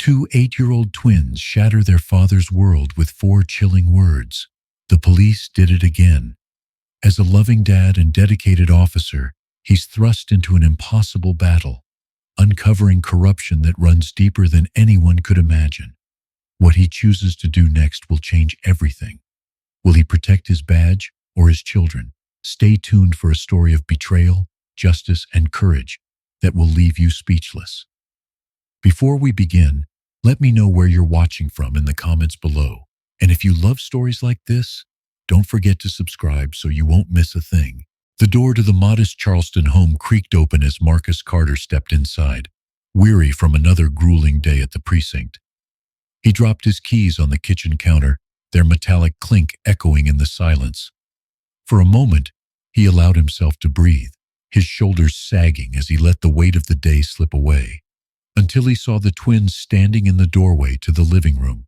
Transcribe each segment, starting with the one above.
Two 8-year-old twins shatter their father's world with 4 chilling words. The police did it again. As a loving dad and dedicated officer, he's thrust into an impossible battle, uncovering corruption that runs deeper than anyone could imagine. What he chooses to do next will change everything. Will he protect his badge or his children? Stay tuned for a story of betrayal, justice, and courage that will leave you speechless. Before we begin, let me know where you're watching from in the comments below. And if you love stories like this, don't forget to subscribe so you won't miss a thing. The door to the modest Charleston home creaked open as Marcus Carter stepped inside, weary from another grueling day at the precinct. He dropped his keys on the kitchen counter, their metallic clink echoing in the silence. For a moment, he allowed himself to breathe, his shoulders sagging as he let the weight of the day slip away, until he saw the twins standing in the doorway to the living room.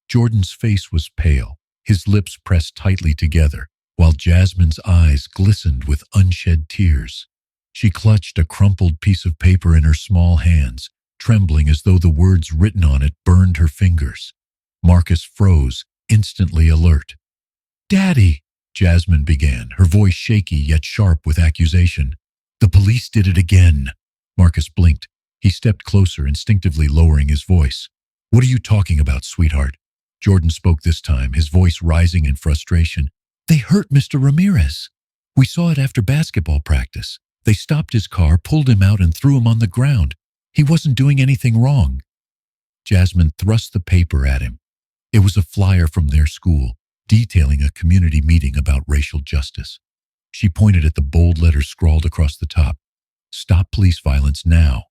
Jordan's face was pale, his lips pressed tightly together, while Jasmine's eyes glistened with unshed tears. She clutched a crumpled piece of paper in her small hands, trembling as though the words written on it burned her fingers. Marcus froze, instantly alert. "Daddy," Jasmine began, her voice shaky yet sharp with accusation. "The police did it again." Marcus blinked. He stepped closer, instinctively lowering his voice. "What are you talking about, sweetheart?" Jordan spoke this time, his voice rising in frustration. "They hurt Mr. Ramirez. We saw it after basketball practice. They stopped his car, pulled him out, and threw him on the ground. He wasn't doing anything wrong." Jasmine thrust the paper at him. It was a flyer from their school, detailing a community meeting about racial justice. She pointed at the bold letters scrawled across the top. "Stop police violence now."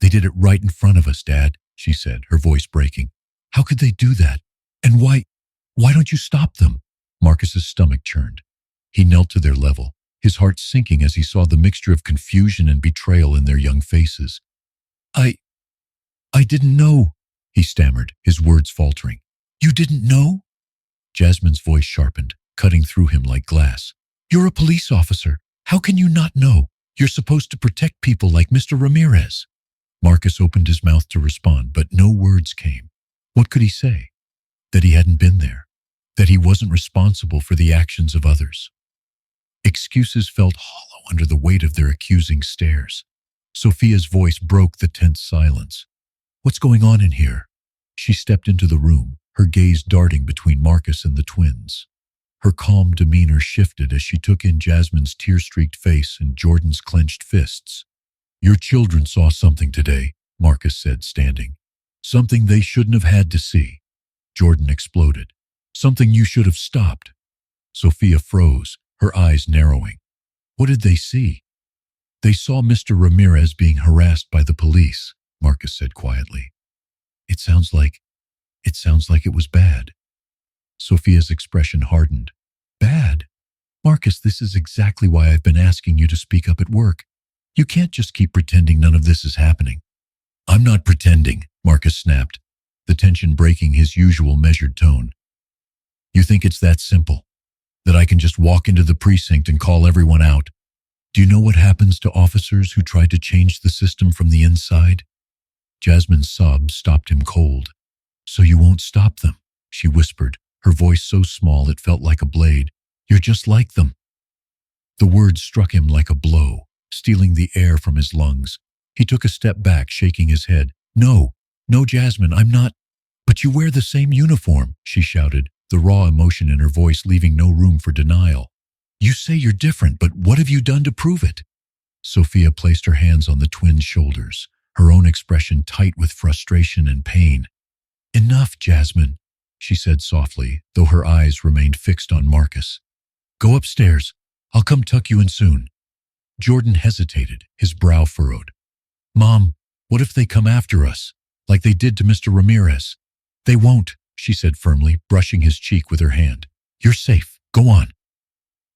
"They did it right in front of us, Dad," she said, her voice breaking. "How could they do that? And why don't you stop them?" Marcus's stomach churned. He knelt to their level, his heart sinking as he saw the mixture of confusion and betrayal in their young faces. I didn't know," he stammered, his words faltering. "You didn't know?" Jasmine's voice sharpened, cutting through him like glass. "You're a police officer. How can you not know? You're supposed to protect people like Mr. Ramirez." Marcus opened his mouth to respond, but no words came. What could he say? That he hadn't been there, that he wasn't responsible for the actions of others. Excuses felt hollow under the weight of their accusing stares. Sophia's voice broke the tense silence. "What's going on in here?" She stepped into the room, her gaze darting between Marcus and the twins. Her calm demeanor shifted as she took in Jasmine's tear-streaked face and Jordan's clenched fists. "Your children saw something today," Marcus said, standing. "Something they shouldn't have had to see." Jordan exploded. "Something you should have stopped." Sophia froze, her eyes narrowing. "What did they see?" "They saw Mr. Ramirez being harassed by the police," Marcus said quietly. It sounds like it was bad." Sophia's expression hardened. "Bad? Marcus, this is exactly why I've been asking you to speak up at work. You can't just keep pretending none of this is happening." "I'm not pretending," Marcus snapped, the tension breaking his usual measured tone. "You think it's that simple? That I can just walk into the precinct and call everyone out? Do you know what happens to officers who try to change the system from the inside?" Jasmine's sobs stopped him cold. "So you won't stop them," she whispered, her voice so small it felt like a blade. "You're just like them." The words struck him like a blow, stealing the air from his lungs. He took a step back, shaking his head. No, Jasmine, I'm not." "But you wear the same uniform," she shouted, the raw emotion in her voice leaving no room for denial. "You say you're different, but what have you done to prove it?" Sophia placed her hands on the twins' shoulders, her own expression tight with frustration and pain. "Enough, Jasmine," she said softly, though her eyes remained fixed on Marcus. "Go upstairs. I'll come tuck you in soon." Jordan hesitated, his brow furrowed. "Mom, what if they come after us, like they did to Mr. Ramirez?" "They won't," she said firmly, brushing his cheek with her hand. "You're safe. Go on."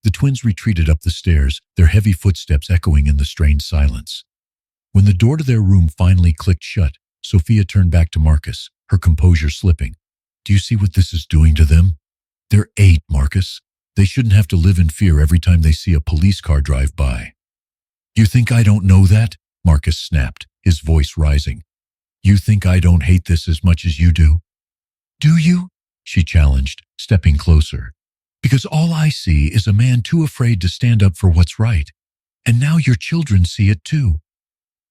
The twins retreated up the stairs, their heavy footsteps echoing in the strained silence. When the door to their room finally clicked shut, Sophia turned back to Marcus, her composure slipping. "Do you see what this is doing to them? They're 8, Marcus. They shouldn't have to live in fear every time they see a police car drive by." "You think I don't know that?" Marcus snapped, his voice rising. You think I don't hate this as much as you do? Do you? She challenged, stepping closer. Because all I see is a man too afraid to stand up for what's right. And now your children see it too.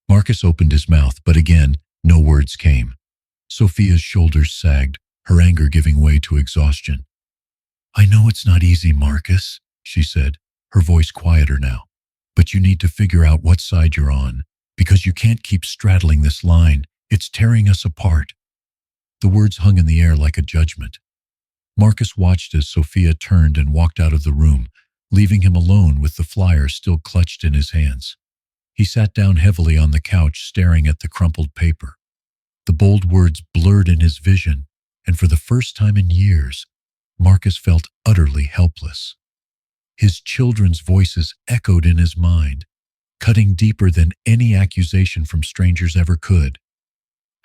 Marcus opened his mouth, but again, no words came. Sophia's shoulders sagged, her anger giving way to exhaustion. I know it's not easy, Marcus, she said, her voice quieter now. But you need to figure out what side you're on, because you can't keep straddling this line. It's tearing us apart. The words hung in the air like a judgment. Marcus watched as Sophia turned and walked out of the room, leaving him alone with the flyer still clutched in his hands. He sat down heavily on the couch, staring at the crumpled paper. The bold words blurred in his vision, and for the first time in years, Marcus felt utterly helpless. His children's voices echoed in his mind, cutting deeper than any accusation from strangers ever could.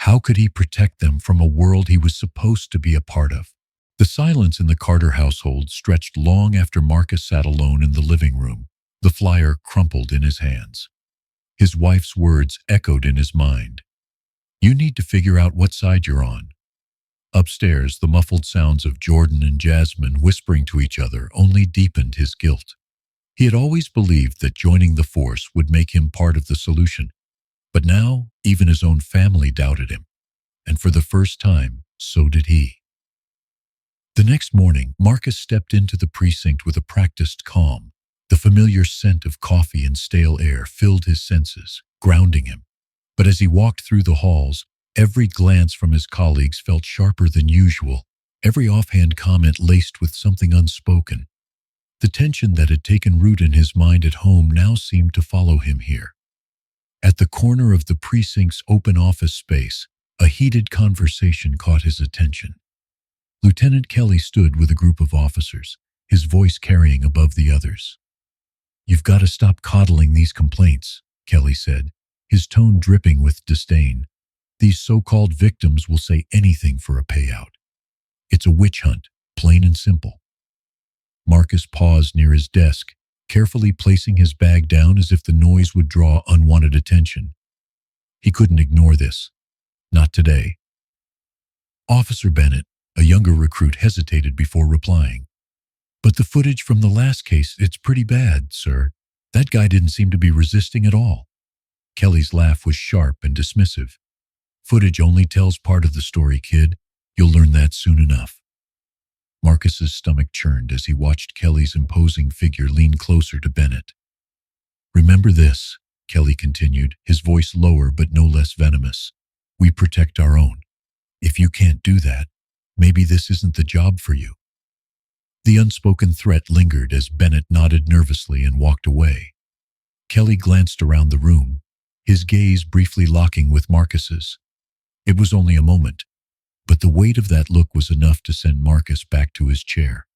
How could he protect them from a world he was supposed to be a part of? The silence in the Carter household stretched long after Marcus sat alone in the living room, the flyer crumpled in his hands. His wife's words echoed in his mind. You need to figure out what side you're on. Upstairs, the muffled sounds of Jordan and Jasmine whispering to each other only deepened his guilt. He had always believed that joining the force would make him part of the solution, but now even his own family doubted him, and for the first time, so did he. The next morning, Marcus stepped into the precinct with a practiced calm. The familiar scent of coffee and stale air filled his senses, grounding him. But as he walked through the halls, every glance from his colleagues felt sharper than usual, every offhand comment laced with something unspoken. The tension that had taken root in his mind at home now seemed to follow him here. At the corner of the precinct's open office space, a heated conversation caught his attention. Lieutenant Kelly stood with a group of officers, his voice carrying above the others. You've got to stop coddling these complaints, Kelly said, his tone dripping with disdain. These so-called victims will say anything for a payout. It's a witch hunt, plain and simple. Marcus paused near his desk, carefully placing his bag down as if the noise would draw unwanted attention. He couldn't ignore this. Not today. Officer Bennett, a younger recruit, hesitated before replying. But the footage from the last case, it's pretty bad, sir. That guy didn't seem to be resisting at all. Kelly's laugh was sharp and dismissive. Footage only tells part of the story, kid. You'll learn that soon enough. Marcus's stomach churned as he watched Kelly's imposing figure lean closer to Bennett. Remember this, Kelly continued, his voice lower but no less venomous. We protect our own. If you can't do that, maybe this isn't the job for you. The unspoken threat lingered as Bennett nodded nervously and walked away. Kelly glanced around the room, his gaze briefly locking with Marcus's. It was only a moment, but the weight of that look was enough to send Marcus back to his chair.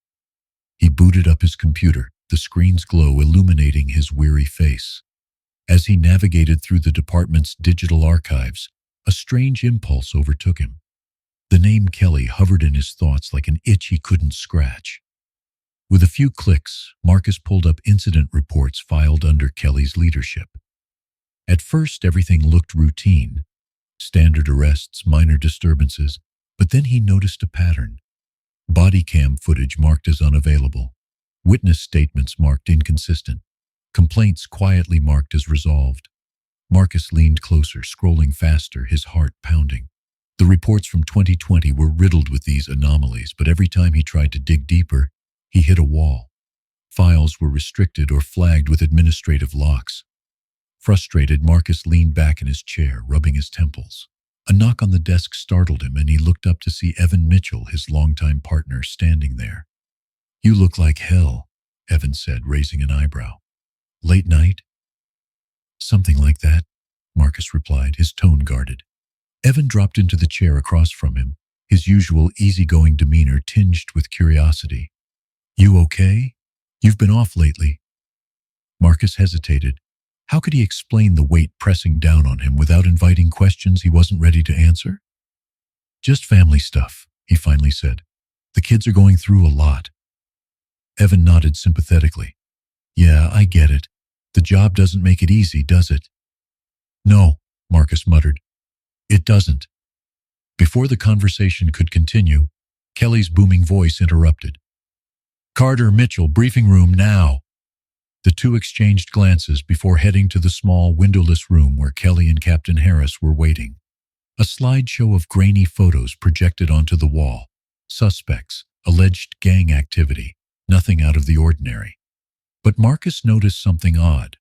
He booted up his computer, the screen's glow illuminating his weary face. As he navigated through the department's digital archives, a strange impulse overtook him. The name Kelly hovered in his thoughts like an itch he couldn't scratch. With a few clicks, Marcus pulled up incident reports filed under Kelly's leadership. At first, everything looked routine. Standard arrests, minor disturbances, but then he noticed a pattern. Body cam footage marked as unavailable. Witness statements marked inconsistent. Complaints quietly marked as resolved. Marcus leaned closer, scrolling faster, his heart pounding. The reports from 2020 were riddled with these anomalies, but every time he tried to dig deeper, he hit a wall. Files were restricted or flagged with administrative locks. Frustrated, Marcus leaned back in his chair, rubbing his temples. A knock on the desk startled him, and he looked up to see Evan Mitchell, his longtime partner, standing there. You look like hell, Evan said, raising an eyebrow. Late night? Something like that, Marcus replied, his tone guarded. Evan dropped into the chair across from him, his usual easygoing demeanor tinged with curiosity. You okay? You've been off lately. Marcus hesitated. How could he explain the weight pressing down on him without inviting questions he wasn't ready to answer? Just family stuff, he finally said. The kids are going through a lot. Evan nodded sympathetically. Yeah, I get it. The job doesn't make it easy, does it? No, Marcus muttered. It doesn't. Before the conversation could continue, Kelly's booming voice interrupted. Carter, Mitchell, briefing room now. The two exchanged glances before heading to the small, windowless room where Kelly and Captain Harris were waiting. A slideshow of grainy photos projected onto the wall. Suspects, alleged gang activity, nothing out of the ordinary. But Marcus noticed something odd.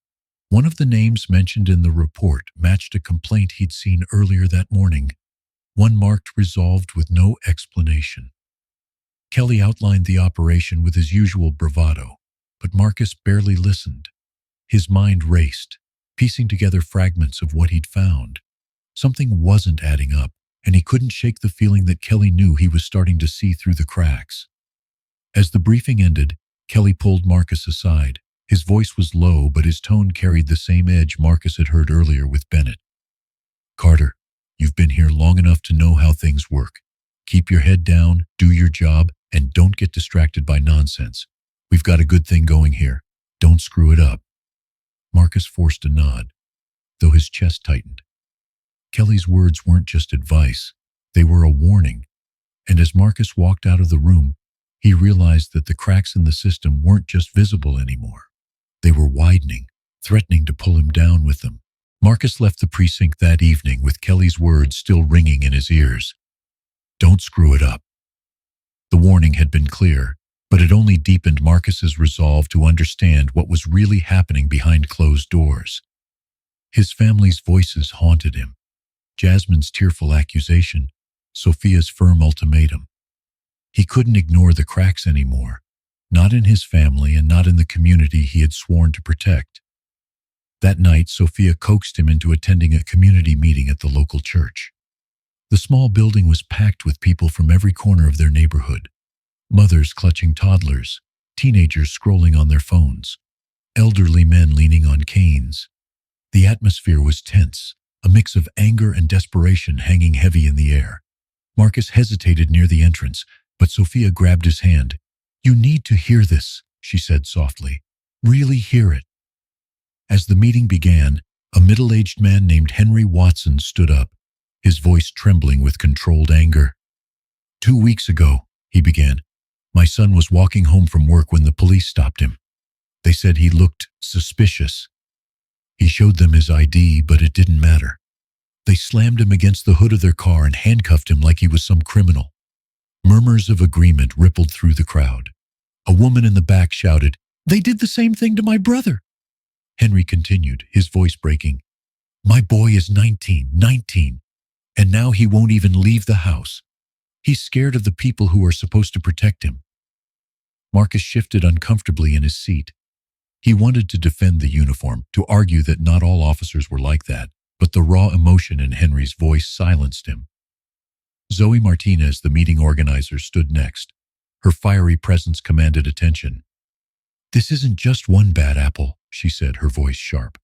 One of the names mentioned in the report matched a complaint he'd seen earlier that morning, one marked resolved with no explanation. Kelly outlined the operation with his usual bravado, but Marcus barely listened. His mind raced, piecing together fragments of what he'd found. Something wasn't adding up, and he couldn't shake the feeling that Kelly knew he was starting to see through the cracks. As the briefing ended, Kelly pulled Marcus aside. His voice was low, but his tone carried the same edge Marcus had heard earlier with Bennett. Carter, you've been here long enough to know how things work. Keep your head down, do your job, and don't get distracted by nonsense. We've got a good thing going here. Don't screw it up. Marcus forced a nod, though his chest tightened. Kelly's words weren't just advice, they were a warning. And as Marcus walked out of the room, he realized that the cracks in the system weren't just visible anymore. They were widening, threatening to pull him down with them. Marcus left the precinct that evening with Kelly's words still ringing in his ears. Don't screw it up. The warning had been clear, but it only deepened Marcus's resolve to understand what was really happening behind closed doors. His family's voices haunted him. Jasmine's tearful accusation, Sophia's firm ultimatum. He couldn't ignore the cracks anymore, not in his family and not in the community he had sworn to protect. That night, Sophia coaxed him into attending a community meeting at the local church. The small building was packed with people from every corner of their neighborhood. Mothers clutching toddlers, teenagers scrolling on their phones, elderly men leaning on canes. The atmosphere was tense, a mix of anger and desperation hanging heavy in the air. Marcus hesitated near the entrance, but Sophia grabbed his hand. You need to hear this, she said softly. Really hear it. As the meeting began, a middle-aged man named Henry Watson stood up, his voice trembling with controlled anger. 2 weeks ago, he began, my son was walking home from work when the police stopped him. They said he looked suspicious. He showed them his ID, but it didn't matter. They slammed him against the hood of their car and handcuffed him like he was some criminal. Murmurs of agreement rippled through the crowd. A woman in the back shouted, They did the same thing to my brother. Henry continued, his voice breaking. My boy is 19, and now he won't even leave the house. He's scared of the people who are supposed to protect him. Marcus shifted uncomfortably in his seat. He wanted to defend the uniform, to argue that not all officers were like that, but the raw emotion in Henry's voice silenced him. Zoe Martinez, the meeting organizer, stood next. Her fiery presence commanded attention. This isn't just one bad apple, she said, her voice sharp.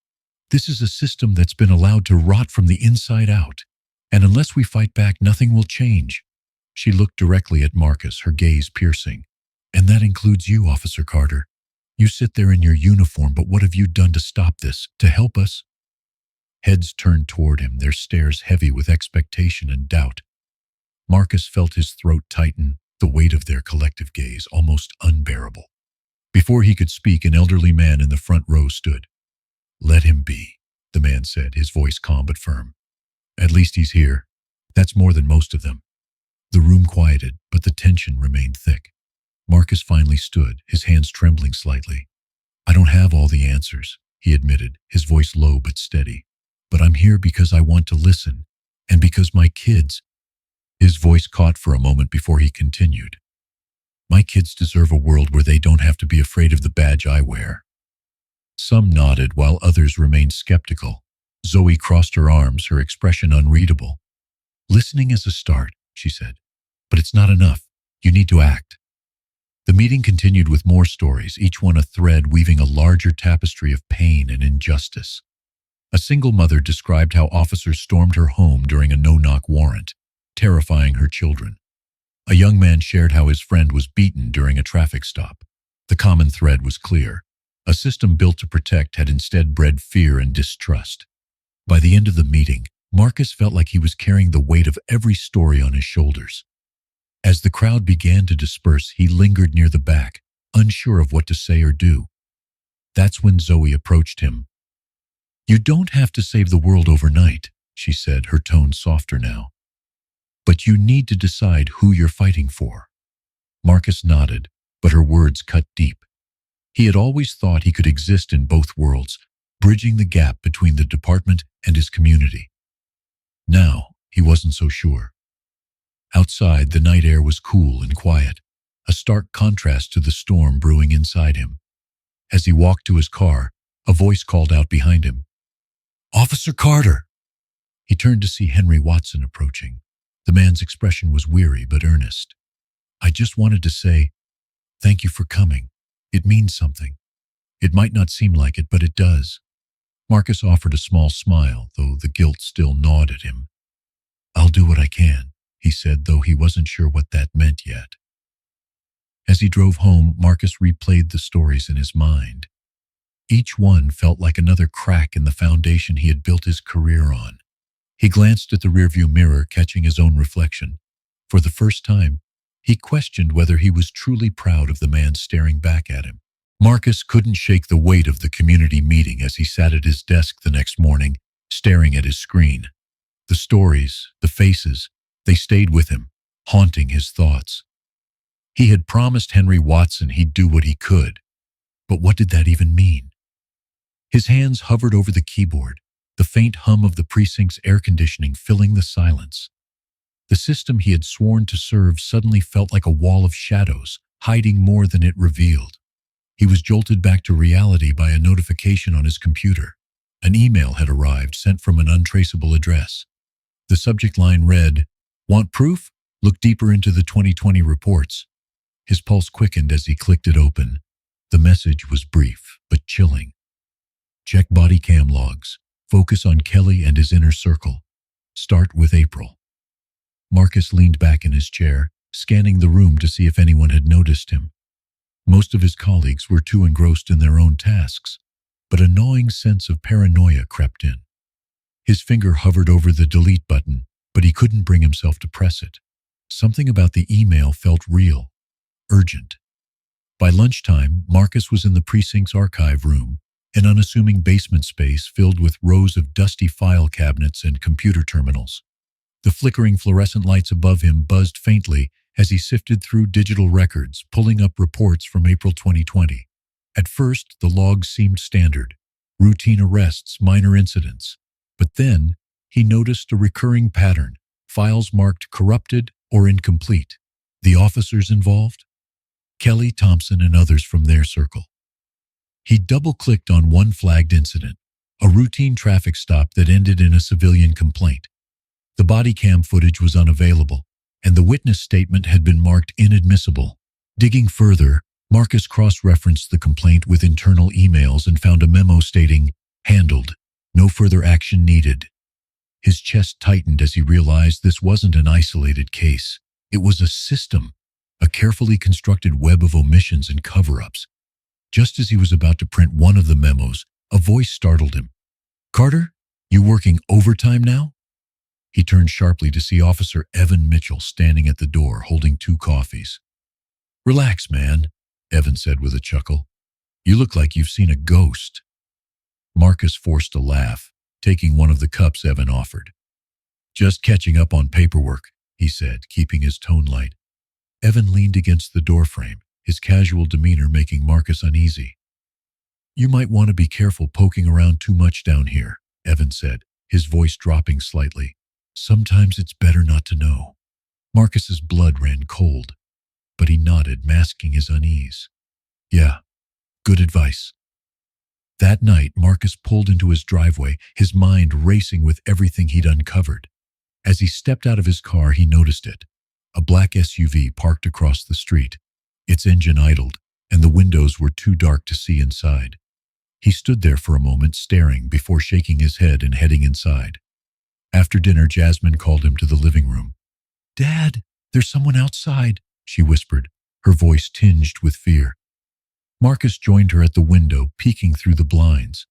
This is a system that's been allowed to rot from the inside out, and unless we fight back, nothing will change. She looked directly at Marcus, her gaze piercing. And that includes you, Officer Carter. You sit there in your uniform, but what have you done to stop this, to help us? Heads turned toward him, their stares heavy with expectation and doubt. Marcus felt his throat tighten, the weight of their collective gaze almost unbearable. Before he could speak, an elderly man in the front row stood. Let him be, the man said, his voice calm but firm. At least he's here. That's more than most of them. The room quieted, but the tension remained thick. Marcus finally stood, his hands trembling slightly. I don't have all the answers, he admitted, his voice low but steady. But I'm here because I want to listen, and because my kids... His voice caught for a moment before he continued. My kids deserve a world where they don't have to be afraid of the badge I wear. Some nodded while others remained skeptical. Zoe crossed her arms, her expression unreadable. Listening is a start, she said, but it's not enough. You need to act. The meeting continued with more stories, each one a thread weaving a larger tapestry of pain and injustice. A single mother described how officers stormed her home during a no-knock warrant, terrifying her children. A young man shared how his friend was beaten during a traffic stop. The common thread was clear. A system built to protect had instead bred fear and distrust. By the end of the meeting, Marcus felt like he was carrying the weight of every story on his shoulders. As the crowd began to disperse, he lingered near the back, unsure of what to say or do. That's when Zoe approached him. "You don't have to save the world overnight," she said, her tone softer now. "But you need to decide who you're fighting for." Marcus nodded, but her words cut deep. He had always thought he could exist in both worlds, bridging the gap between the department and his community. Now, he wasn't so sure. Outside, the night air was cool and quiet, a stark contrast to the storm brewing inside him. As he walked to his car, a voice called out behind him, "Officer Carter!" He turned to see Henry Watson approaching. The man's expression was weary but earnest. "I just wanted to say, thank you for coming. It means something. It might not seem like it, but it does." Marcus offered a small smile, though the guilt still gnawed at him. "I'll do what I can," he said, though he wasn't sure what that meant yet. As he drove home, Marcus replayed the stories in his mind. Each one felt like another crack in the foundation he had built his career on. He glanced at the rearview mirror, catching his own reflection. For the first time, he questioned whether he was truly proud of the man staring back at him. Marcus couldn't shake the weight of the community meeting as he sat at his desk the next morning, staring at his screen. The stories, the faces, they stayed with him, haunting his thoughts. He had promised Henry Watson he'd do what he could, but what did that even mean? His hands hovered over the keyboard, the faint hum of the precinct's air conditioning filling the silence. The system he had sworn to serve suddenly felt like a wall of shadows, hiding more than it revealed. He was jolted back to reality by a notification on his computer. An email had arrived, sent from an untraceable address. The subject line read, "Want proof? Look deeper into the 2020 reports." His pulse quickened as he clicked it open. The message was brief, but chilling. "Check body cam logs. Focus on Kelly and his inner circle. Start with April." Marcus leaned back in his chair, scanning the room to see if anyone had noticed him. Most of his colleagues were too engrossed in their own tasks, but a gnawing sense of paranoia crept in. His finger hovered over the delete button, but he couldn't bring himself to press it. Something about the email felt real, urgent. By lunchtime, Marcus was in the precinct's archive room, an unassuming basement space filled with rows of dusty file cabinets and computer terminals. The flickering fluorescent lights above him buzzed faintly as he sifted through digital records, pulling up reports from April 2020. At first, the logs seemed standard, routine arrests, minor incidents. But then, he noticed a recurring pattern, files marked corrupted or incomplete. The officers involved? Kelly, Thompson, and others from their circle. He double-clicked on one flagged incident, a routine traffic stop that ended in a civilian complaint. The body cam footage was unavailable, and the witness statement had been marked inadmissible. Digging further, Marcus cross-referenced the complaint with internal emails and found a memo stating, "Handled. No further action needed." His chest tightened as he realized this wasn't an isolated case. It was a system, a carefully constructed web of omissions and cover-ups. Just as he was about to print one of the memos, a voice startled him. "Carter, you working overtime now?" He turned sharply to see Officer Evan Mitchell standing at the door holding 2 coffees. "Relax, man," Evan said with a chuckle. "You look like you've seen a ghost." Marcus forced a laugh, taking one of the cups Evan offered. "Just catching up on paperwork," he said, keeping his tone light. Evan leaned against the doorframe, his casual demeanor making Marcus uneasy. "You might want to be careful poking around too much down here," Evan said, his voice dropping slightly. "Sometimes it's better not to know." Marcus's blood ran cold, but he nodded, masking his unease. "Yeah, good advice." That night, Marcus pulled into his driveway, his mind racing with everything he'd uncovered. As he stepped out of his car, he noticed it. A black SUV parked across the street. Its engine idled, and the windows were too dark to see inside. He stood there for a moment, staring, before shaking his head and heading inside. After dinner, Jasmine called him to the living room. "Dad, there's someone outside," she whispered, her voice tinged with fear. Marcus joined her at the window, peeking through the blinds.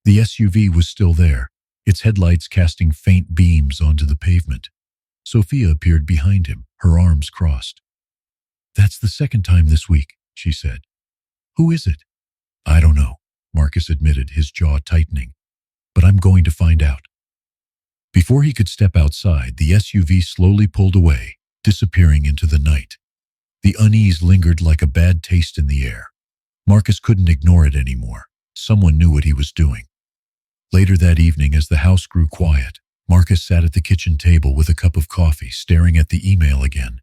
The SUV was still there, its headlights casting faint beams onto the pavement. Sophia appeared behind him, her arms crossed. "That's the second time this week," she said. "Who is it?" "I don't know," Marcus admitted, his jaw tightening. "But I'm going to find out." Before he could step outside, the SUV slowly pulled away, disappearing into the night. The unease lingered like a bad taste in the air. Marcus couldn't ignore it anymore. Someone knew what he was doing. Later that evening, as the house grew quiet, Marcus sat at the kitchen table with a cup of coffee, staring at the email again.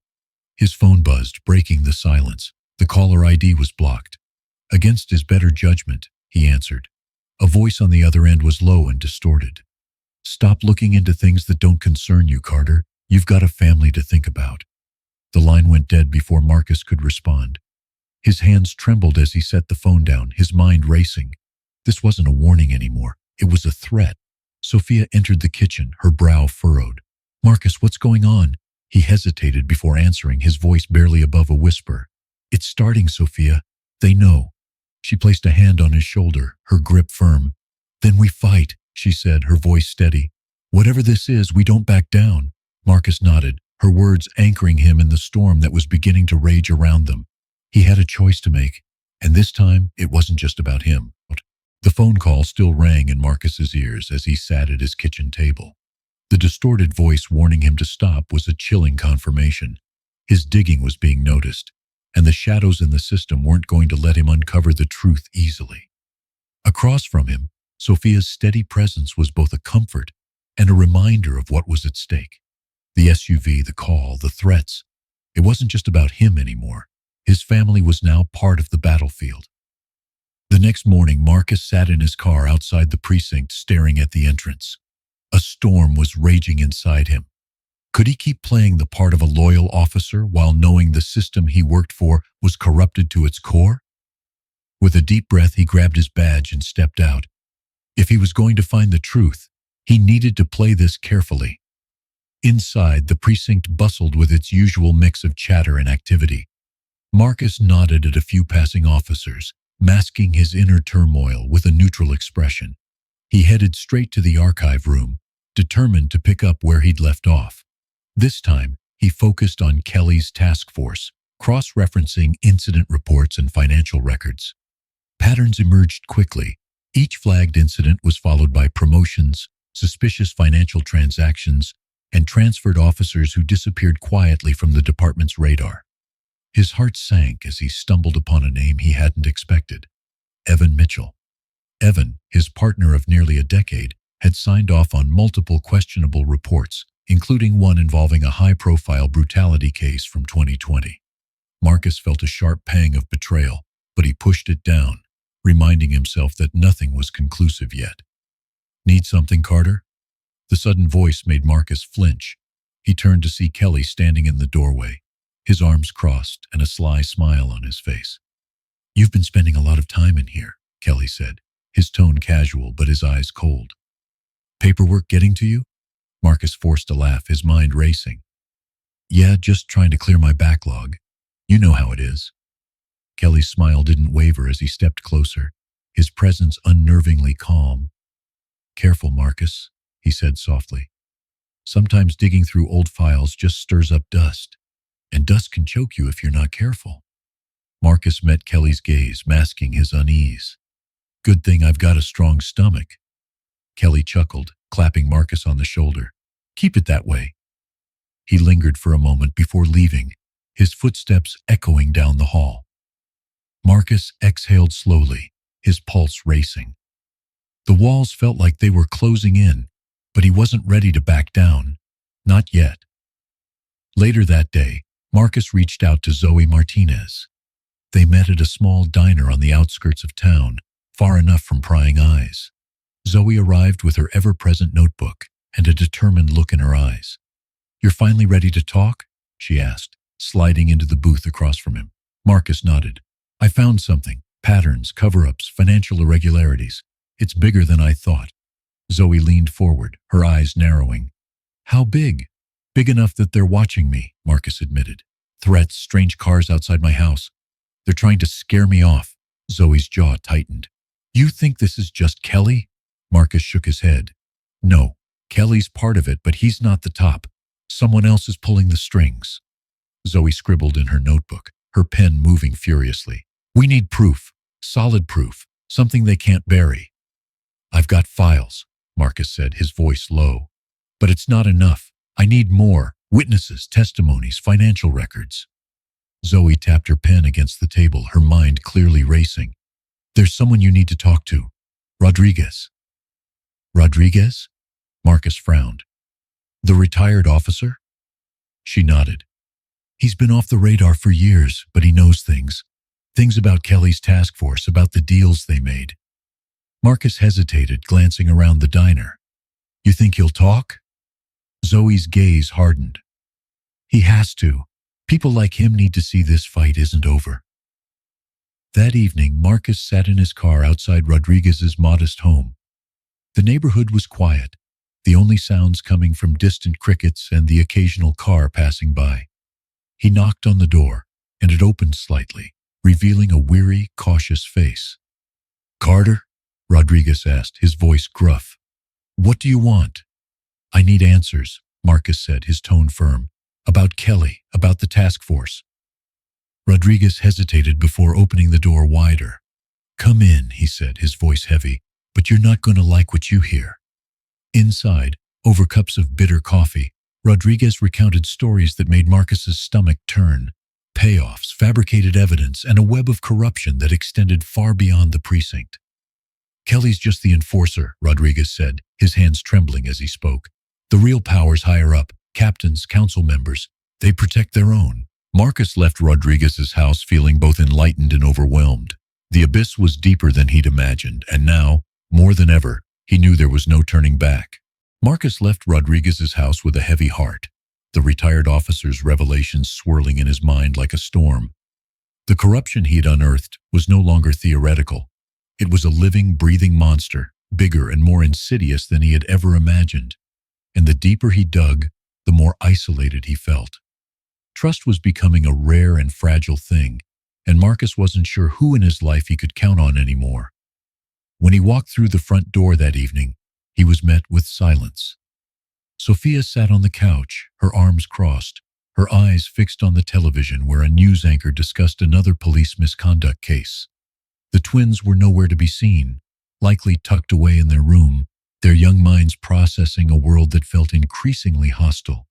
His phone buzzed, breaking the silence. The caller ID was blocked. Against his better judgment, he answered. A voice on the other end was low and distorted. "Stop looking into things that don't concern you, Carter. You've got a family to think about." The line went dead before Marcus could respond. His hands trembled as he set the phone down, his mind racing. This wasn't a warning anymore. It was a threat. Sophia entered the kitchen, her brow furrowed. "Marcus, what's going on?" He hesitated before answering, his voice barely above a whisper. "It's starting, Sophia. They know." She placed a hand on his shoulder, her grip firm. "Then we fight," she said, her voice steady. "Whatever this is, we don't back down." Marcus nodded, her words anchoring him in the storm that was beginning to rage around them. He had a choice to make, and this time it wasn't just about him. The phone call still rang in Marcus's ears as he sat at his kitchen table. The distorted voice warning him to stop was a chilling confirmation. His digging was being noticed, and the shadows in the system weren't going to let him uncover the truth easily. Across from him, Sophia's steady presence was both a comfort and a reminder of what was at stake. The SUV, the call, the threats. It wasn't just about him anymore. His family was now part of the battlefield. The next morning, Marcus sat in his car outside the precinct, staring at the entrance. A storm was raging inside him. Could he keep playing the part of a loyal officer while knowing the system he worked for was corrupted to its core? With a deep breath, he grabbed his badge and stepped out. If he was going to find the truth, he needed to play this carefully. Inside, the precinct bustled with its usual mix of chatter and activity. Marcus nodded at a few passing officers, masking his inner turmoil with a neutral expression. He headed straight to the archive room, determined to pick up where he'd left off. This time, he focused on Kelly's task force, cross-referencing incident reports and financial records. Patterns emerged quickly. Each flagged incident was followed by promotions, suspicious financial transactions, and transferred officers who disappeared quietly from the department's radar. His heart sank as he stumbled upon a name he hadn't expected. Evan Mitchell. Evan, his partner of nearly a decade, had signed off on multiple questionable reports, including one involving a high-profile brutality case from 2020. Marcus felt a sharp pang of betrayal, but he pushed it down, reminding himself that nothing was conclusive yet. "Need something, Carter?" The sudden voice made Marcus flinch. He turned to see Kelly standing in the doorway, his arms crossed and a sly smile on his face. "You've been spending a lot of time in here," Kelly said, his tone casual but his eyes cold. "Paperwork getting to you?" Marcus forced a laugh, his mind racing. "Yeah, just trying to clear my backlog. You know how it is." Kelly's smile didn't waver as he stepped closer, his presence unnervingly calm. "Careful, Marcus," he said softly. "Sometimes digging through old files just stirs up dust, and dust can choke you if you're not careful." Marcus met Kelly's gaze, masking his unease. "Good thing I've got a strong stomach." Kelly chuckled, clapping Marcus on the shoulder. "Keep it that way." He lingered for a moment before leaving, his footsteps echoing down the hall. Marcus exhaled slowly, his pulse racing. The walls felt like they were closing in, but he wasn't ready to back down. Not yet. Later that day, Marcus reached out to Zoe Martinez. They met at a small diner on the outskirts of town, far enough from prying eyes. Zoe arrived with her ever-present notebook and a determined look in her eyes. "You're finally ready to talk?" she asked, sliding into the booth across from him. Marcus nodded. "I found something. Patterns, cover-ups, financial irregularities. It's bigger than I thought." Zoe leaned forward, her eyes narrowing. "How big?" "Big enough that they're watching me," Marcus admitted. "Threats, strange cars outside my house. They're trying to scare me off." Zoe's jaw tightened. "You think this is just Kelly?" Marcus shook his head. No, Kelly's part of it, but he's not the top. Someone else is pulling the strings. Zoe scribbled in her notebook, her pen moving furiously. We need proof, solid proof, something they can't bury. I've got files, Marcus said, his voice low. But it's not enough. I need more. Witnesses, testimonies, financial records. Zoe tapped her pen against the table, her mind clearly racing. There's someone you need to talk to. Rodriguez. Rodriguez? Marcus frowned. The retired officer? She nodded. He's been off the radar for years, but he knows things. Things about Kelly's task force, about the deals they made. Marcus hesitated, glancing around the diner. You think he'll talk? Zoe's gaze hardened. He has to. People like him need to see this fight isn't over. That evening, Marcus sat in his car outside Rodriguez's modest home. The neighborhood was quiet, the only sounds coming from distant crickets and the occasional car passing by. He knocked on the door, and it opened slightly, revealing a weary, cautious face. Carter? Rodriguez asked, his voice gruff. What do you want? I need answers, Marcus said, his tone firm. About Kelly, about the task force. Rodriguez hesitated before opening the door wider. Come in, he said, his voice heavy, but you're not going to like what you hear. Inside, over cups of bitter coffee, Rodriguez recounted stories that made Marcus's stomach turn. Payoffs, fabricated evidence, and a web of corruption that extended far beyond the precinct. Kelly's just the enforcer, Rodriguez said, his hands trembling as he spoke. The real power's higher up, captains, council members. They protect their own. Marcus left Rodriguez's house feeling both enlightened and overwhelmed. The abyss was deeper than he'd imagined, and now, more than ever, he knew there was no turning back. Marcus left Rodriguez's house with a heavy heart, the retired officer's revelations swirling in his mind like a storm. The corruption he had unearthed was no longer theoretical. It was a living, breathing monster, bigger and more insidious than he had ever imagined. And the deeper he dug, the more isolated he felt. Trust was becoming a rare and fragile thing, and Marcus wasn't sure who in his life he could count on anymore. When he walked through the front door that evening, he was met with silence. Sophia sat on the couch, her arms crossed, her eyes fixed on the television where a news anchor discussed another police misconduct case. The twins were nowhere to be seen, likely tucked away in their room, their young minds processing a world that felt increasingly hostile.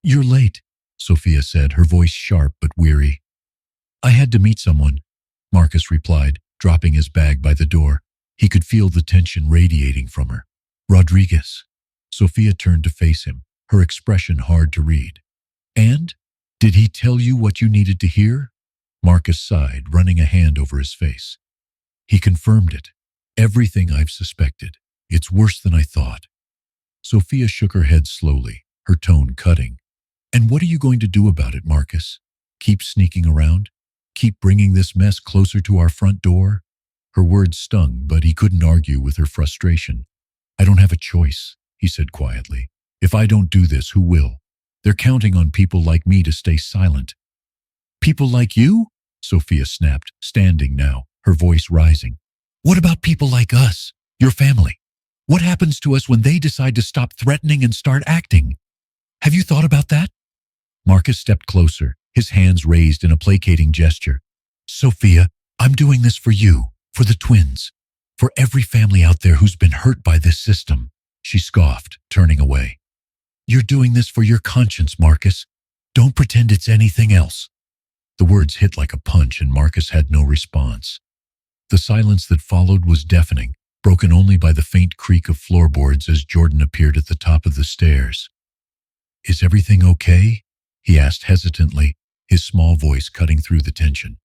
You're late, Sophia said, her voice sharp but weary. I had to meet someone, Marcus replied, dropping his bag by the door. He could feel the tension radiating from her. Rodriguez. Sophia turned to face him, her expression hard to read. And? Did he tell you what you needed to hear? Marcus sighed, running a hand over his face. He confirmed it. Everything I've suspected. It's worse than I thought. Sophia shook her head slowly, her tone cutting. And what are you going to do about it, Marcus? Keep sneaking around? Keep bringing this mess closer to our front door? Her words stung, but he couldn't argue with her frustration. I don't have a choice, he said quietly. If I don't do this, who will? They're counting on people like me to stay silent. People like you? Sophia snapped, standing now, her voice rising. What about people like us, your family? What happens to us when they decide to stop threatening and start acting? Have you thought about that? Marcus stepped closer, his hands raised in a placating gesture. Sophia, I'm doing this for you, for the twins, for every family out there who's been hurt by this system, she scoffed, turning away. You're doing this for your conscience, Marcus. Don't pretend it's anything else. The words hit like a punch, and Marcus had no response. The silence that followed was deafening, broken only by the faint creak of floorboards as Jordan appeared at the top of the stairs. Is everything okay? He asked hesitantly, his small voice cutting through the tension.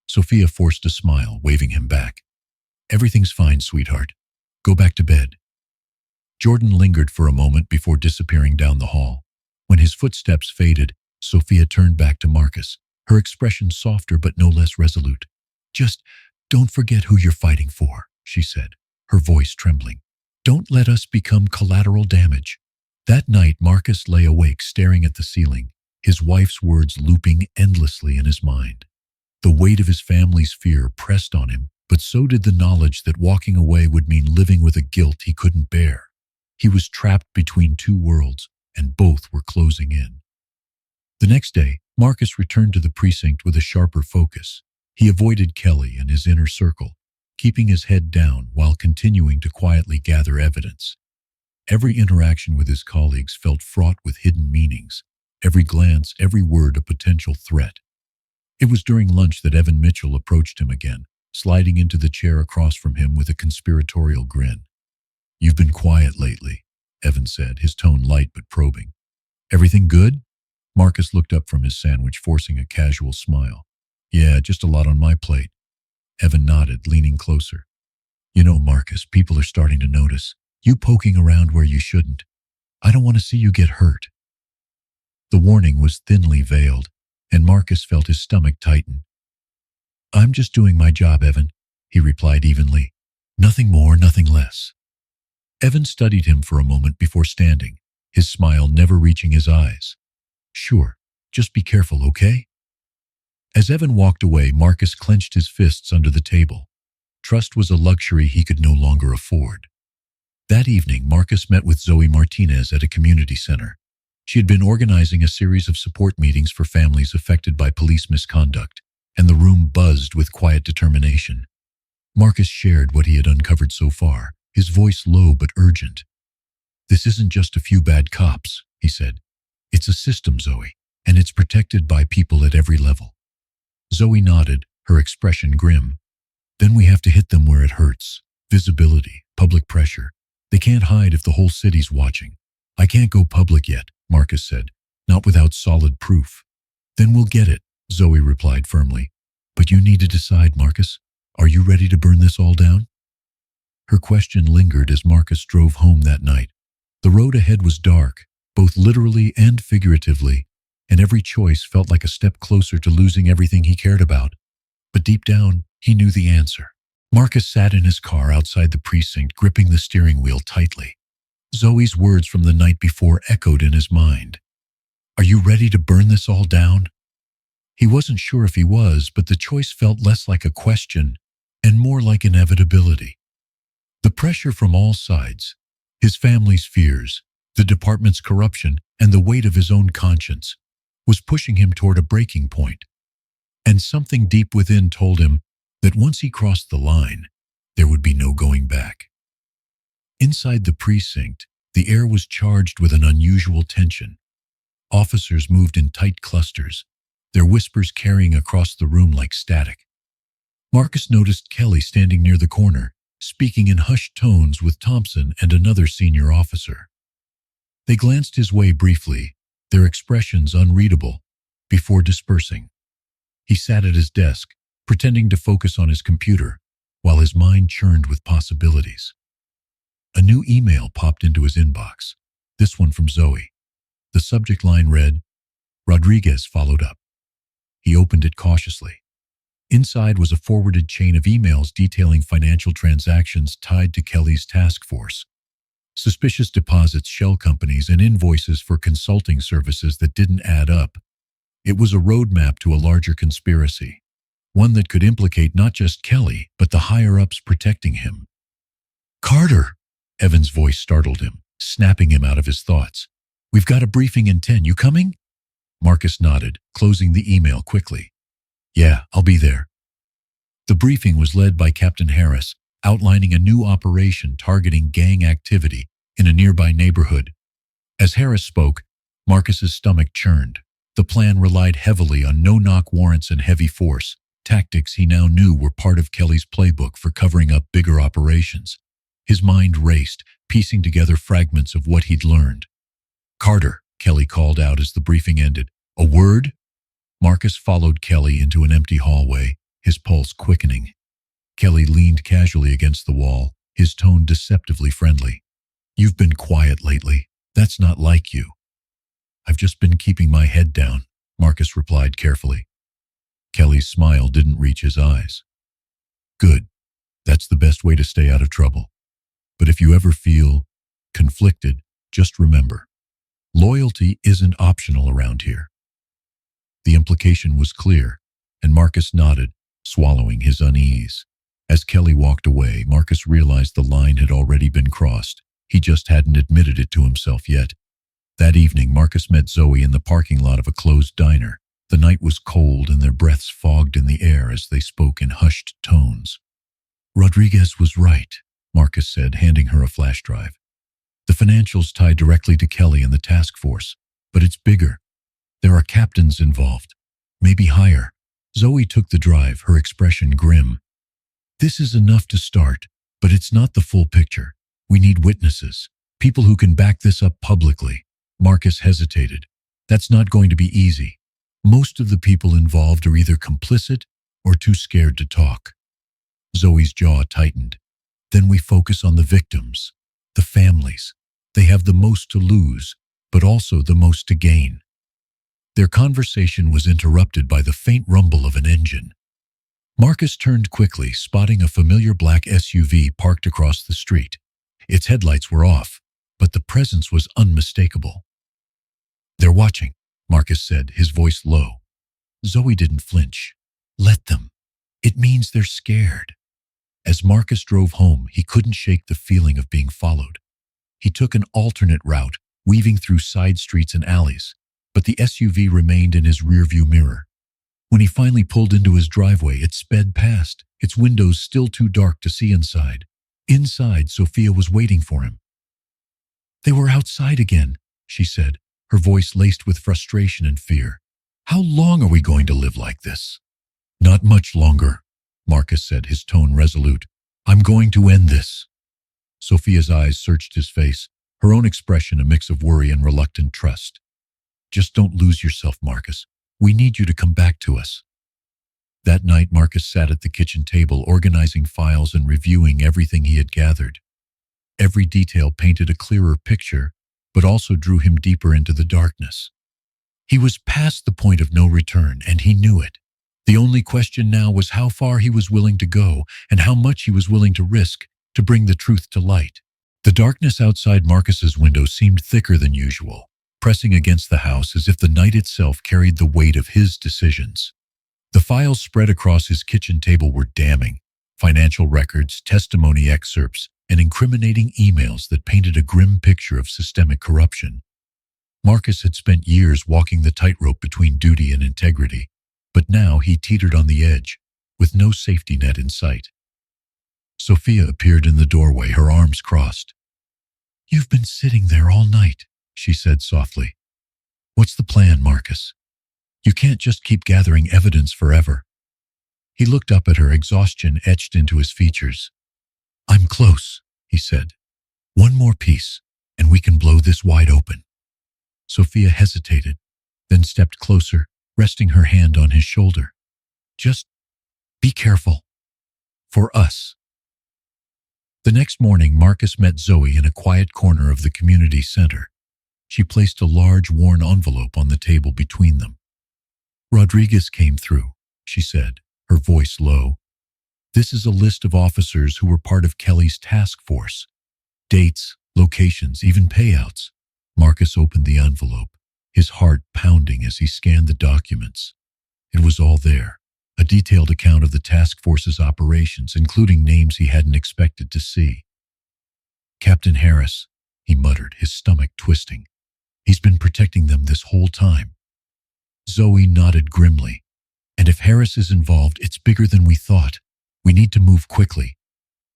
Sophia forced a smile, waving him back. Everything's fine, sweetheart. Go back to bed. Jordan lingered for a moment before disappearing down the hall. When his footsteps faded, Sophia turned back to Marcus, her expression softer but no less resolute. Just don't forget who you're fighting for, she said, her voice trembling. Don't let us become collateral damage. That night, Marcus lay awake staring at the ceiling, his wife's words looping endlessly in his mind. The weight of his family's fear pressed on him, but so did the knowledge that walking away would mean living with a guilt he couldn't bear. He was trapped between two worlds, and both were closing in. The next day, Marcus returned to the precinct with a sharper focus. He avoided Kelly and his inner circle, keeping his head down while continuing to quietly gather evidence. Every interaction with his colleagues felt fraught with hidden meanings, every glance, every word a potential threat. It was during lunch that Evan Mitchell approached him again, sliding into the chair across from him with a conspiratorial grin. "You've been quiet lately," Evan said, his tone light but probing. "Everything good?" Marcus looked up from his sandwich, forcing a casual smile. "Yeah, just a lot on my plate." Evan nodded, leaning closer. "You know, Marcus, people are starting to notice. You poking around where you shouldn't. I don't want to see you get hurt." The warning was thinly veiled, and Marcus felt his stomach tighten. "I'm just doing my job, Evan," he replied evenly. "Nothing more, nothing less." Evan studied him for a moment before standing, his smile never reaching his eyes. "Sure, just be careful, okay?" As Evan walked away, Marcus clenched his fists under the table. Trust was a luxury he could no longer afford. That evening, Marcus met with Zoe Martinez at a community center. She had been organizing a series of support meetings for families affected by police misconduct, and the room buzzed with quiet determination. Marcus shared what he had uncovered so far, his voice low but urgent. "This isn't just a few bad cops," he said. "It's a system, Zoe, and it's protected by people at every level." Zoe nodded, her expression grim. "Then we have to hit them where it hurts. Visibility, public pressure. They can't hide if the whole city's watching." "I can't go public yet," Marcus said, "not without solid proof." "Then we'll get it," Zoe replied firmly. "But you need to decide, Marcus. Are you ready to burn this all down?" Her question lingered as Marcus drove home that night. The road ahead was dark, both literally and figuratively, and every choice felt like a step closer to losing everything he cared about. But deep down, he knew the answer. Marcus sat in his car outside the precinct, gripping the steering wheel tightly. Zoe's words from the night before echoed in his mind. "Are you ready to burn this all down?" He wasn't sure if he was, but the choice felt less like a question and more like inevitability. The pressure from all sides, his family's fears, the department's corruption, and the weight of his own conscience, was pushing him toward a breaking point. And something deep within told him that once he crossed the line, there would be no going back. Inside the precinct, the air was charged with an unusual tension. Officers moved in tight clusters, their whispers carrying across the room like static. Marcus noticed Kelly standing near the corner, speaking in hushed tones with Thompson and another senior officer. They glanced his way briefly, their expressions unreadable, before dispersing. He sat at his desk, pretending to focus on his computer, while his mind churned with possibilities. A new email popped into his inbox, this one from Zoe. The subject line read, "Rodriguez followed up." He opened it cautiously. Inside was a forwarded chain of emails detailing financial transactions tied to Kelly's task force. Suspicious deposits, shell companies, and invoices for consulting services that didn't add up. It was a roadmap to a larger conspiracy, one that could implicate not just Kelly, but the higher-ups protecting him. "Carter!" Evan's voice startled him, snapping him out of his thoughts. "We've got a briefing in 10. You coming?" Marcus nodded, closing the email quickly. "Yeah, I'll be there." The briefing was led by Captain Harris, outlining a new operation targeting gang activity in a nearby neighborhood. As Harris spoke, Marcus's stomach churned. The plan relied heavily on no-knock warrants and heavy force, tactics he now knew were part of Kelly's playbook for covering up bigger operations. His mind raced, piecing together fragments of what he'd learned. "Carter," Kelly called out as the briefing ended. "A word?" Marcus followed Kelly into an empty hallway, his pulse quickening. Kelly leaned casually against the wall, his tone deceptively friendly. "You've been quiet lately. That's not like you." "I've just been keeping my head down," Marcus replied carefully. Kelly's smile didn't reach his eyes. "Good. That's the best way to stay out of trouble. But if you ever feel conflicted, just remember, loyalty isn't optional around here." The implication was clear, and Marcus nodded, swallowing his unease. As Kelly walked away, Marcus realized the line had already been crossed. He just hadn't admitted it to himself yet. That evening, Marcus met Zoe in the parking lot of a closed diner. The night was cold and their breaths fogged in the air as they spoke in hushed tones. "Rodriguez was right," Marcus said, handing her a flash drive. "The financials tie directly to Kelly and the task force, but it's bigger. There are captains involved, maybe higher." Zoe took the drive, her expression grim. "This is enough to start, but it's not the full picture. We need witnesses, people who can back this up publicly." Marcus hesitated. "That's not going to be easy. Most of the people involved are either complicit or too scared to talk." Zoe's jaw tightened. "Then we focus on the victims, the families. They have the most to lose, but also the most to gain." Their conversation was interrupted by the faint rumble of an engine. Marcus turned quickly, spotting a familiar black SUV parked across the street. Its headlights were off, but the presence was unmistakable. "They're watching," Marcus said, his voice low. Zoe didn't flinch. "Let them. It means they're scared." As Marcus drove home, he couldn't shake the feeling of being followed. He took an alternate route, weaving through side streets and alleys, but the SUV remained in his rearview mirror. When he finally pulled into his driveway, it sped past, its windows still too dark to see inside. Inside, Sophia was waiting for him. "They were outside again," she said, her voice laced with frustration and fear. "How long are we going to live like this?" "Not much longer," Marcus said, his tone resolute. "I'm going to end this." Sophia's eyes searched his face, her own expression a mix of worry and reluctant trust. "Just don't lose yourself, Marcus. We need you to come back to us." That night, Marcus sat at the kitchen table, organizing files and reviewing everything he had gathered. Every detail painted a clearer picture, but also drew him deeper into the darkness. He was past the point of no return, and he knew it. The only question now was how far he was willing to go and how much he was willing to risk to bring the truth to light. The darkness outside Marcus's window seemed thicker than usual, pressing against the house as if the night itself carried the weight of his decisions. The files spread across his kitchen table were damning: financial records, testimony excerpts, and incriminating emails that painted a grim picture of systemic corruption. Marcus had spent years walking the tightrope between duty and integrity, but now he teetered on the edge, with no safety net in sight. Sophia appeared in the doorway, her arms crossed. "You've been sitting there all night," she said softly. "What's the plan, Marcus? You can't just keep gathering evidence forever." He looked up at her, exhaustion etched into his features. "I'm close," he said. "One more piece, and we can blow this wide open." Sophia hesitated, then stepped closer, resting her hand on his shoulder. "Just be careful. For us." The next morning, Marcus met Zoe in a quiet corner of the community center. She placed a large, worn envelope on the table between them. "Rodriguez came through," she said, her voice low. "This is a list of officers who were part of Kelly's task force. Dates, locations, even payouts." Marcus opened the envelope, his heart pounding as he scanned the documents. It was all there, a detailed account of the task force's operations, including names he hadn't expected to see. "Captain Harris," he muttered, his stomach twisting. "He's been protecting them this whole time." Zoe nodded grimly. "And if Harris is involved, it's bigger than we thought. We need to move quickly."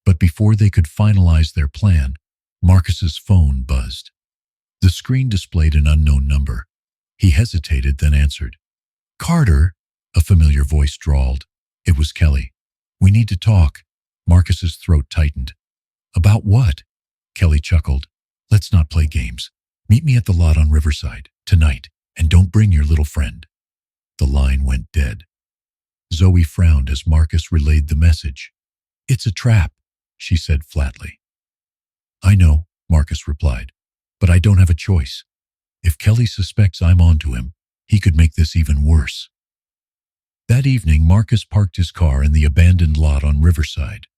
But before they could finalize their plan, Marcus's phone buzzed. The screen displayed an unknown number. He hesitated, then answered. "Carter," a familiar voice drawled. It was Kelly. "We need to talk." Marcus's throat tightened. "About what?" Kelly chuckled. "Let's not play games. Meet me at the lot on Riverside, tonight, and don't bring your little friend." The line went dead. Zoe frowned as Marcus relayed the message. "It's a trap," she said flatly. "I know," Marcus replied, "but I don't have a choice. If Kelly suspects I'm onto him, he could make this even worse." That evening, Marcus parked his car in the abandoned lot on Riverside.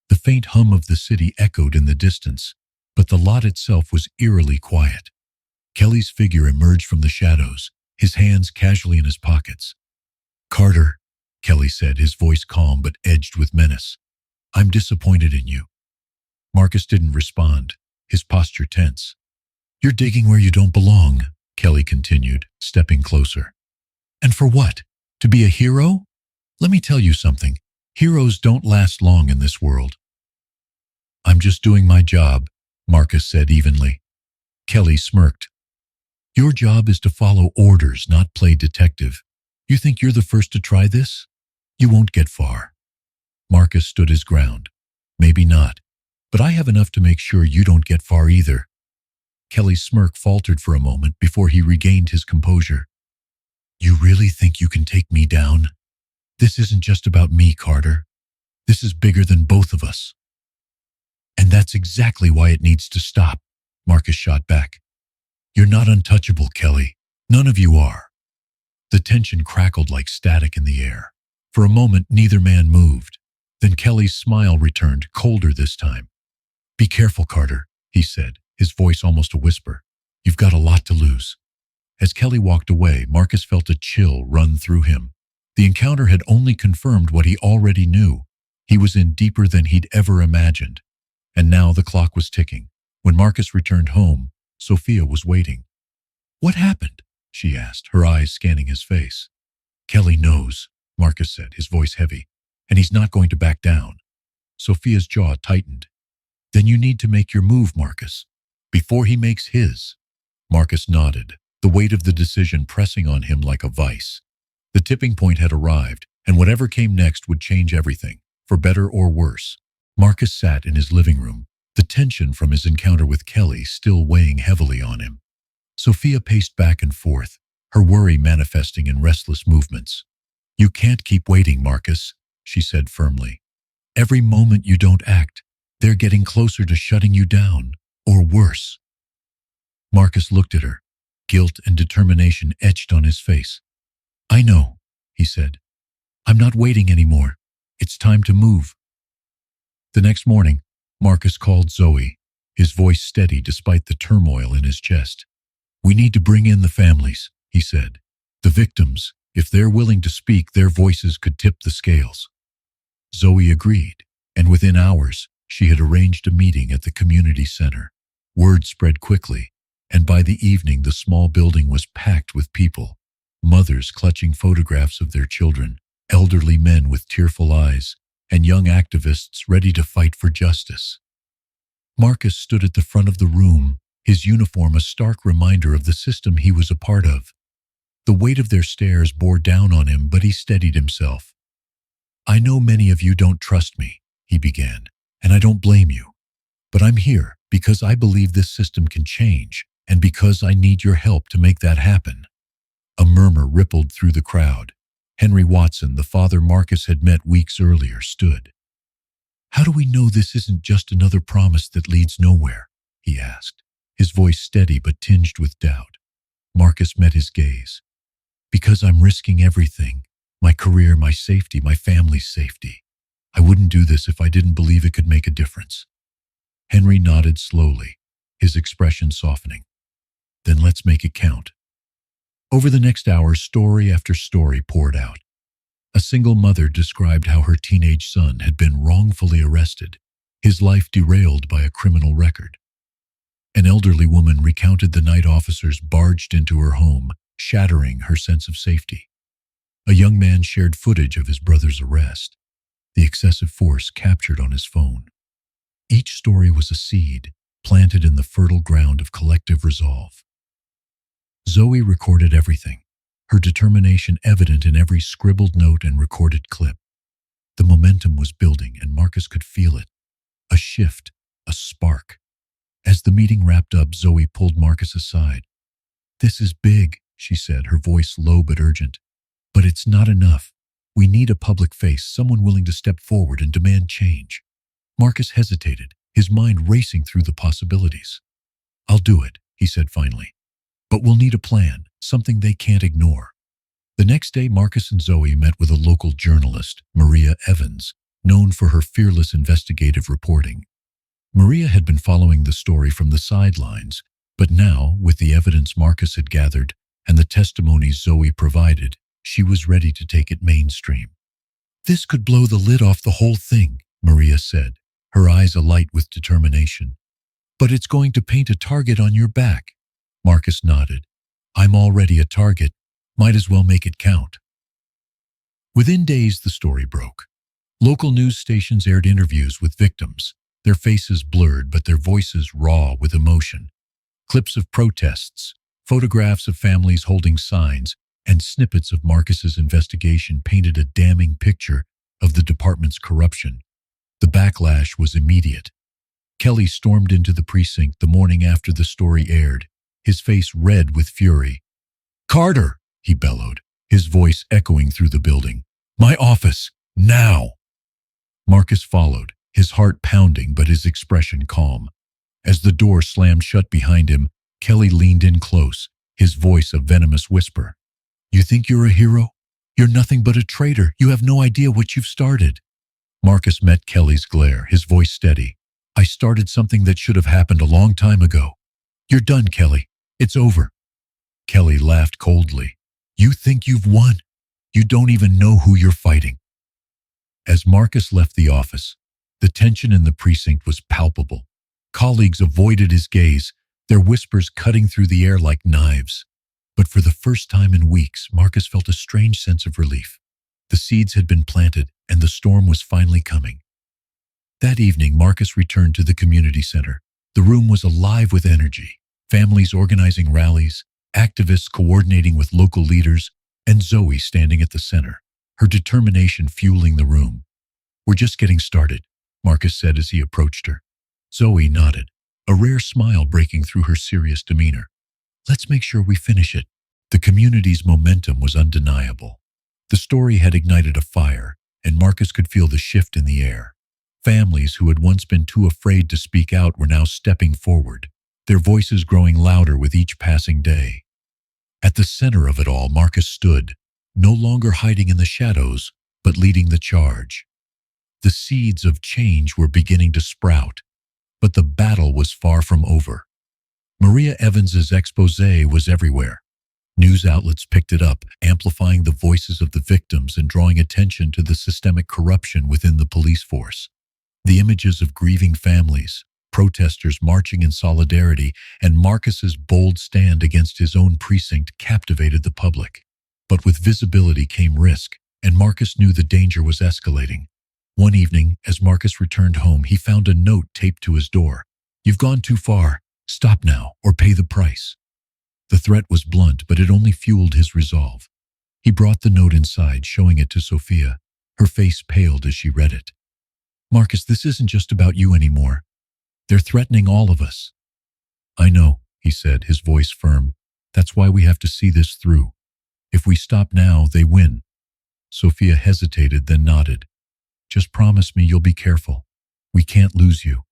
The faint hum of the city echoed in the distance, but the lot itself was eerily quiet. Kelly's figure emerged from the shadows, his hands casually in his pockets. "Carter," Kelly said, his voice calm but edged with menace. "I'm disappointed in you." Marcus didn't respond. his posture tense. You're digging where you don't belong, Kelly continued, stepping closer. And for what? To be a hero? Let me tell you something. Heroes don't last long in this world. I'm just doing my job, Marcus said evenly. Kelly smirked. Your job is to follow orders, not play detective. You think you're the first to try this? You won't get far. Marcus stood his ground. Maybe not, but I have enough to make sure you don't get far either. Kelly's smirk faltered for a moment before he regained his composure. You really think you can take me down? This isn't just about me, Carter. This is bigger than both of us. And that's exactly why it needs to stop, Marcus shot back. You're not untouchable, Kelly. None of you are. The tension crackled like static in the air. For a moment, neither man moved. Then Kelly's smile returned, colder this time. Be careful, Carter, he said, his voice almost a whisper. You've got a lot to lose. As Kelly walked away, Marcus felt a chill run through him. The encounter had only confirmed what he already knew. He was in deeper than he'd ever imagined. And now the clock was ticking. When Marcus returned home, Sophia was waiting. What happened? She asked, her eyes scanning his face. Kelly knows, Marcus said, his voice heavy, and he's not going to back down. Sophia's jaw tightened. Then you need to make your move, Marcus, before he makes his. Marcus nodded, the weight of the decision pressing on him like a vice. The tipping point had arrived, and whatever came next would change everything, for better or worse. Marcus sat in his living room, the tension from his encounter with Kelly still weighing heavily on him. Sophia paced back and forth, her worry manifesting in restless movements. You can't keep waiting, Marcus, she said firmly. Every moment you don't act, they're getting closer to shutting you down, or worse. Marcus looked at her, guilt and determination etched on his face. I know, he said. I'm not waiting anymore. It's time to move. The next morning, Marcus called Zoe, his voice steady despite the turmoil in his chest. We need to bring in the families, he said. The victims, if they're willing to speak, their voices could tip the scales. Zoe agreed, and within hours, she had arranged a meeting at the community center. Word spread quickly, and by the evening the small building was packed with people. Mothers clutching photographs of their children, elderly men with tearful eyes, and young activists ready to fight for justice. Marcus stood at the front of the room, his uniform a stark reminder of the system he was a part of. The weight of their stares bore down on him, but he steadied himself. I know many of you don't trust me, he began, and I don't blame you. But I'm here because I believe this system can change, and because I need your help to make that happen. A murmur rippled through the crowd. Henry Watson, the father Marcus had met weeks earlier, stood. How do we know this isn't just another promise that leads nowhere? He asked, his voice steady but tinged with doubt. Marcus met his gaze. Because I'm risking everything, my career, my safety, my family's safety. I wouldn't do this if I didn't believe it could make a difference. Henry nodded slowly, his expression softening. Then let's make it count. Over the next hour, story after story poured out. A single mother described how her teenage son had been wrongfully arrested, his life derailed by a criminal record. An elderly woman recounted the night officers barged into her home, shattering her sense of safety. A young man shared footage of his brother's arrest, the excessive force captured on his phone. Each story was a seed planted in the fertile ground of collective resolve. Zoe recorded everything, her determination evident in every scribbled note and recorded clip. The momentum was building, and Marcus could feel it. A shift, a spark. As the meeting wrapped up, Zoe pulled Marcus aside. This is big, she said, her voice low but urgent. But it's not enough. We need a public face, someone willing to step forward and demand change. Marcus hesitated, his mind racing through the possibilities. I'll do it, he said finally. But we'll need a plan, something they can't ignore. The next day, Marcus and Zoe met with a local journalist, Maria Evans, known for her fearless investigative reporting. Maria had been following the story from the sidelines, but now, with the evidence Marcus had gathered and the testimonies Zoe provided, she was ready to take it mainstream. This could blow the lid off the whole thing, Maria said, her eyes alight with determination. But it's going to paint a target on your back. Marcus nodded. I'm already a target. Might as well make it count. Within days, the story broke. Local news stations aired interviews with victims, their faces blurred but their voices raw with emotion. Clips of protests, photographs of families holding signs, and snippets of Marcus's investigation painted a damning picture of the department's corruption. The backlash was immediate. Kelly stormed into the precinct the morning after the story aired, his face red with fury. "Carter!" he bellowed, his voice echoing through the building. "My office! Now!" Marcus followed, his heart pounding but his expression calm. As the door slammed shut behind him, Kelly leaned in close, his voice a venomous whisper. "You think you're a hero? You're nothing but a traitor. You have no idea what you've started." Marcus met Kelly's glare, his voice steady. "I started something that should have happened a long time ago. You're done, Kelly. It's over." Kelly laughed coldly. "You think you've won? You don't even know who you're fighting." As Marcus left the office, the tension in the precinct was palpable. Colleagues avoided his gaze, their whispers cutting through the air like knives. But for the first time in weeks, Marcus felt a strange sense of relief. The seeds had been planted, and the storm was finally coming. That evening, Marcus returned to the community center. The room was alive with energy, families organizing rallies, activists coordinating with local leaders, and Zoe standing at the center, her determination fueling the room. "We're just getting started," Marcus said as he approached her. Zoe nodded, a rare smile breaking through her serious demeanor. "Let's make sure we finish it." The community's momentum was undeniable. The story had ignited a fire, and Marcus could feel the shift in the air. Families who had once been too afraid to speak out were now stepping forward, their voices growing louder with each passing day. At the center of it all, Marcus stood, no longer hiding in the shadows, but leading the charge. The seeds of change were beginning to sprout, but the battle was far from over. Maria Evans's exposé was everywhere. News outlets picked it up, amplifying the voices of the victims and drawing attention to the systemic corruption within the police force. The images of grieving families, protesters marching in solidarity, and Marcus's bold stand against his own precinct captivated the public. But with visibility came risk, and Marcus knew the danger was escalating. One evening, as Marcus returned home, he found a note taped to his door. "You've gone too far. Stop now, or pay the price." The threat was blunt, but it only fueled his resolve. He brought the note inside, showing it to Sophia. Her face paled as she read it. "Marcus, this isn't just about you anymore. They're threatening all of us." "I know," he said, his voice firm. "That's why we have to see this through. If we stop now, they win." Sophia hesitated, then nodded. "Just promise me you'll be careful. We can't lose you."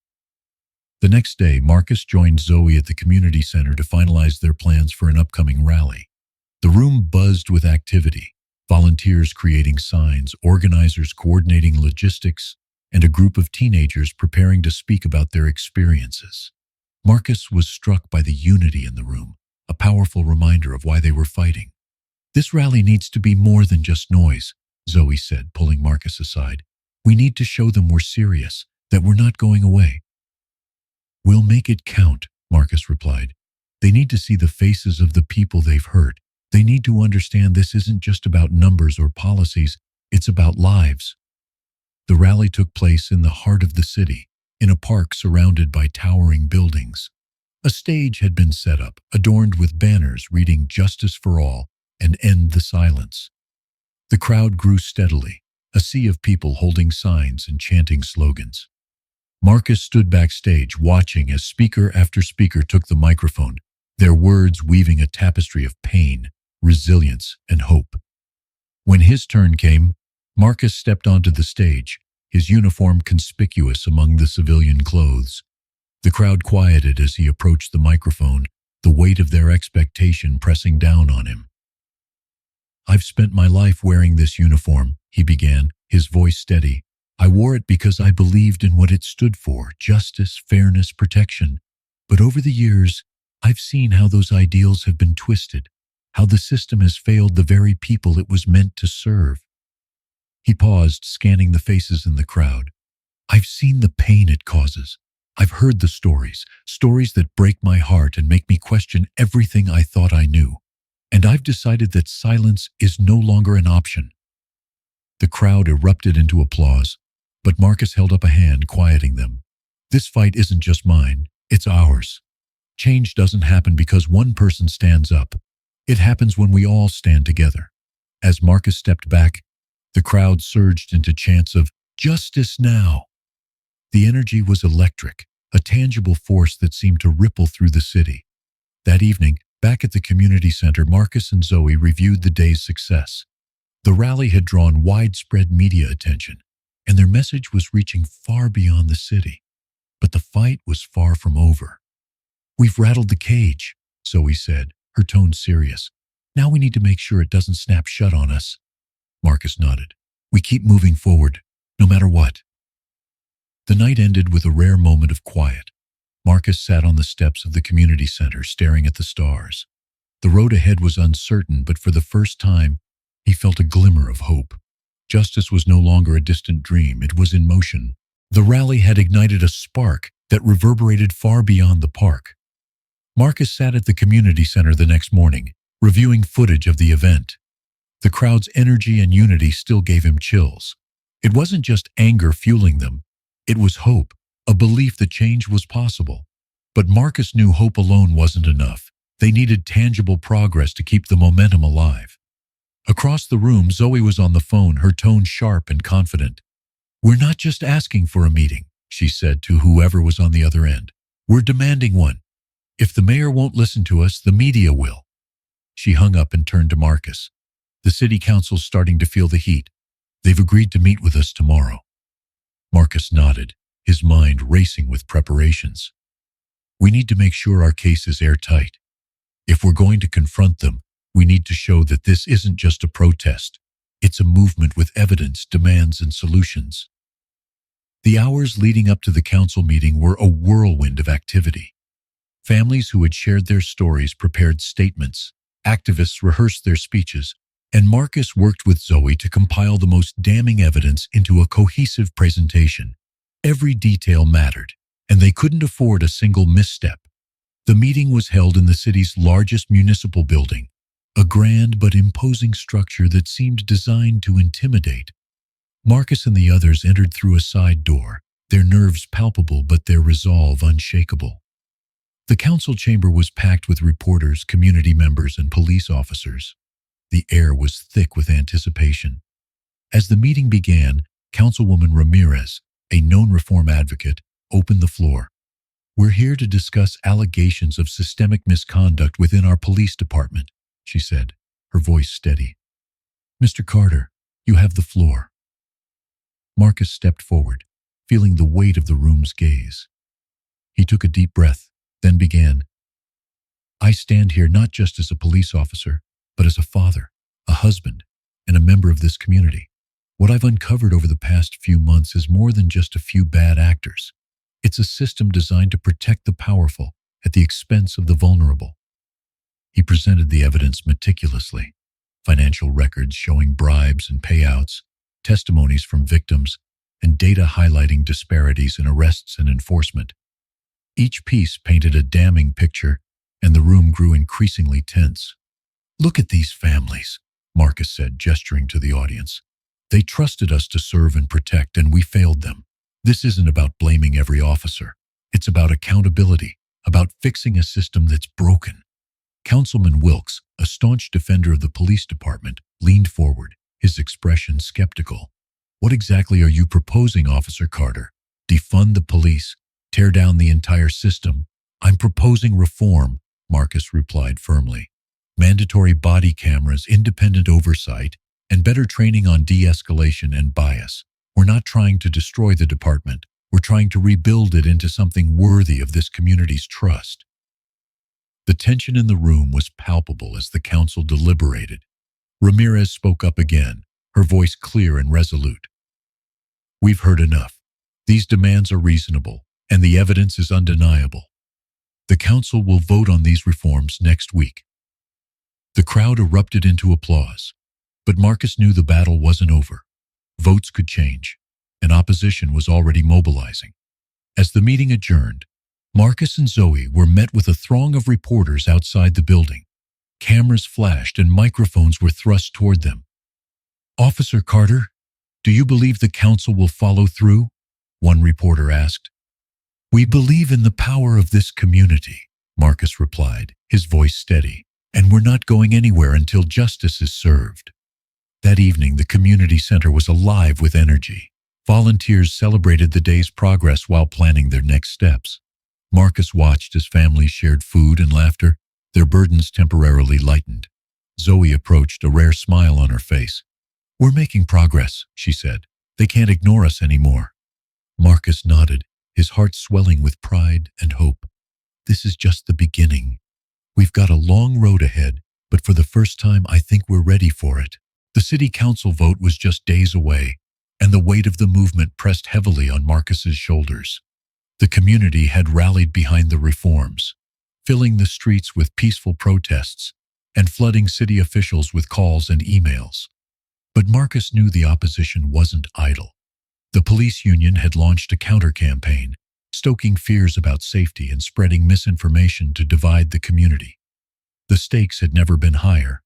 The next day, Marcus joined Zoe at the community center to finalize their plans for an upcoming rally. The room buzzed with activity, volunteers creating signs, organizers coordinating logistics, and a group of teenagers preparing to speak about their experiences. Marcus was struck by the unity in the room, a powerful reminder of why they were fighting. "This rally needs to be more than just noise," Zoe said, pulling Marcus aside. "We need to show them we're serious, that we're not going away." "We'll make it count," Marcus replied. "They need to see the faces of the people they've hurt. They need to understand this isn't just about numbers or policies, it's about lives." The rally took place in the heart of the city, in a park surrounded by towering buildings. A stage had been set up, adorned with banners reading "Justice for All" and "End the Silence." The crowd grew steadily, a sea of people holding signs and chanting slogans. Marcus stood backstage, watching as speaker after speaker took the microphone, their words weaving a tapestry of pain, resilience, and hope. When his turn came, Marcus stepped onto the stage, his uniform conspicuous among the civilian clothes. The crowd quieted as he approached the microphone, the weight of their expectation pressing down on him. "I've spent my life wearing this uniform," he began, his voice steady. "I wore it because I believed in what it stood for: justice, fairness, protection. But over the years, I've seen how those ideals have been twisted, how the system has failed the very people it was meant to serve." He paused, scanning the faces in the crowd. "I've seen the pain it causes, I've heard the stories that break my heart and make me question everything I thought I knew. And I've decided that silence is no longer an option." The crowd erupted into applause, but Marcus held up a hand, quieting them. "This fight isn't just mine, it's ours. Change doesn't happen because one person stands up. It happens when we all stand together." As Marcus stepped back, the crowd surged into chants of "Justice now!" The energy was electric, a tangible force that seemed to ripple through the city. That evening, back at the community center, Marcus and Zoe reviewed the day's success. The rally had drawn widespread media attention, and their message was reaching far beyond the city. But the fight was far from over. "We've rattled the cage," Zoe said, her tone serious. "Now we need to make sure it doesn't snap shut on us." Marcus nodded. "We keep moving forward, no matter what." The night ended with a rare moment of quiet. Marcus sat on the steps of the community center, staring at the stars. The road ahead was uncertain, but for the first time, he felt a glimmer of hope. Justice was no longer a distant dream, it was in motion. The rally had ignited a spark that reverberated far beyond the park. Marcus sat at the community center the next morning, reviewing footage of the event. The crowd's energy and unity still gave him chills. It wasn't just anger fueling them. It was hope, a belief that change was possible. But Marcus knew hope alone wasn't enough. They needed tangible progress to keep the momentum alive. Across the room, Zoe was on the phone, her tone sharp and confident. "We're not just asking for a meeting," she said to whoever was on the other end. "We're demanding one. If the mayor won't listen to us, the media will." She hung up and turned to Marcus. "The city council's starting to feel the heat. They've agreed to meet with us tomorrow." Marcus nodded, his mind racing with preparations. "We need to make sure our case is airtight. If we're going to confront them, we need to show that this isn't just a protest. It's a movement with evidence, demands, and solutions." The hours leading up to the council meeting were a whirlwind of activity. Families who had shared their stories prepared statements, activists rehearsed their speeches, and Marcus worked with Zoe to compile the most damning evidence into a cohesive presentation. Every detail mattered, and they couldn't afford a single misstep. The meeting was held in the city's largest municipal building, a grand but imposing structure that seemed designed to intimidate. Marcus and the others entered through a side door, their nerves palpable but their resolve unshakable. The council chamber was packed with reporters, community members, and police officers. The air was thick with anticipation. As the meeting began, Councilwoman Ramirez, a known reform advocate, opened the floor. "We're here to discuss allegations of systemic misconduct within our police department," she said, her voice steady. "Mr. Carter, you have the floor." Marcus stepped forward, feeling the weight of the room's gaze. He took a deep breath, then began. "I stand here not just as a police officer, but as a father, a husband, and a member of this community. What I've uncovered over the past few months is more than just a few bad actors. It's a system designed to protect the powerful at the expense of the vulnerable." He presented the evidence meticulously: financial records showing bribes and payouts, testimonies from victims, and data highlighting disparities in arrests and enforcement. Each piece painted a damning picture, and the room grew increasingly tense. "Look at these families," Marcus said, gesturing to the audience. "They trusted us to serve and protect, and we failed them. This isn't about blaming every officer. It's about accountability, about fixing a system that's broken." Councilman Wilkes, a staunch defender of the police department, leaned forward, his expression skeptical. "What exactly are you proposing, Officer Carter? Defund the police? Tear down the entire system?" "I'm proposing reform," Marcus replied firmly. "Mandatory body cameras, independent oversight, and better training on de-escalation and bias. We're not trying to destroy the department. We're trying to rebuild it into something worthy of this community's trust." The tension in the room was palpable as the council deliberated. Ramirez spoke up again, her voice clear and resolute. "We've heard enough. These demands are reasonable, and the evidence is undeniable. The council will vote on these reforms next week." The crowd erupted into applause, but Marcus knew the battle wasn't over. Votes could change, and opposition was already mobilizing. As the meeting adjourned, Marcus and Zoe were met with a throng of reporters outside the building. Cameras flashed and microphones were thrust toward them. "Officer Carter, do you believe the council will follow through?" one reporter asked. "We believe in the power of this community," Marcus replied, his voice steady, "and we're not going anywhere until justice is served." That evening, the community center was alive with energy. Volunteers celebrated the day's progress while planning their next steps. Marcus watched as families shared food and laughter, their burdens temporarily lightened. Zoe approached, a rare smile on her face. "We're making progress," she said. "They can't ignore us anymore." Marcus nodded, his heart swelling with pride and hope. "This is just the beginning. We've got a long road ahead, but for the first time I think we're ready for it." The city council vote was just days away, and the weight of the movement pressed heavily on Marcus's shoulders. The community had rallied behind the reforms, filling the streets with peaceful protests and flooding city officials with calls and emails. But Marcus knew the opposition wasn't idle. The police union had launched a counter-campaign, stoking fears about safety and spreading misinformation to divide the community. The stakes had never been higher.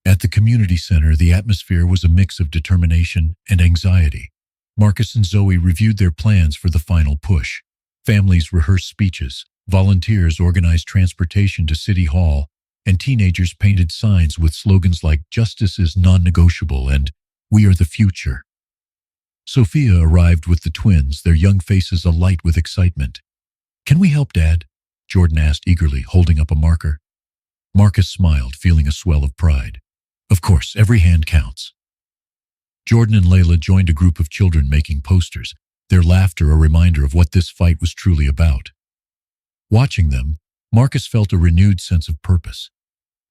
At the community center, the atmosphere was a mix of determination and anxiety. Marcus and Zoe reviewed their plans for the final push. Families rehearsed speeches, volunteers organized transportation to City Hall, and teenagers painted signs with slogans like "Justice is non-negotiable" and "We are the future." Sophia arrived with the twins, their young faces alight with excitement. "Can we help, Dad?" Jordan asked eagerly, holding up a marker. Marcus smiled, feeling a swell of pride. "Of course, every hand counts." Jordan and Layla joined a group of children making posters, their laughter a reminder of what this fight was truly about. Watching them, Marcus felt a renewed sense of purpose.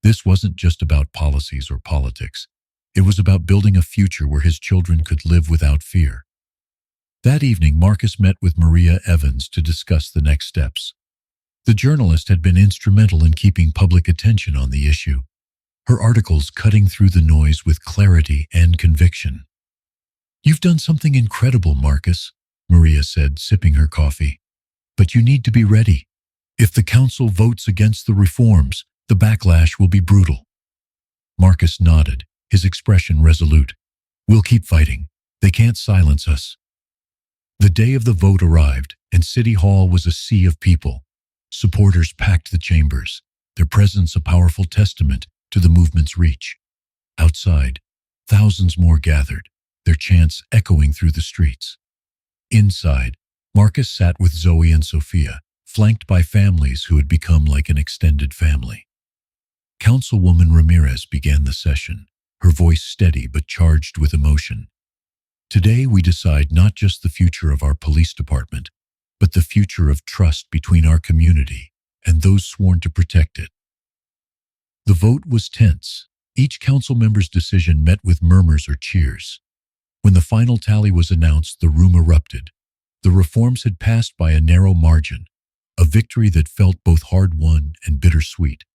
This wasn't just about policies or politics. It was about building a future where his children could live without fear. That evening, Marcus met with Maria Evans to discuss the next steps. The journalist had been instrumental in keeping public attention on the issue, her articles cutting through the noise with clarity and conviction. "You've done something incredible, Marcus," Maria said, sipping her coffee. "But you need to be ready. If the council votes against the reforms, the backlash will be brutal." Marcus nodded, his expression resolute. "We'll keep fighting. They can't silence us." The day of the vote arrived, and City Hall was a sea of people. Supporters packed the chambers, their presence a powerful testament to the movement's reach. Outside, thousands more gathered, their chants echoing through the streets. Inside, Marcus sat with Zoe and Sophia, flanked by families who had become like an extended family. Councilwoman Ramirez began the session, her voice steady but charged with emotion. "Today we decide not just the future of our police department, but the future of trust between our community and those sworn to protect it." The vote was tense. Each council member's decision met with murmurs or cheers. When the final tally was announced, the room erupted. The reforms had passed by a narrow margin, a victory that felt both hard-won and bittersweet.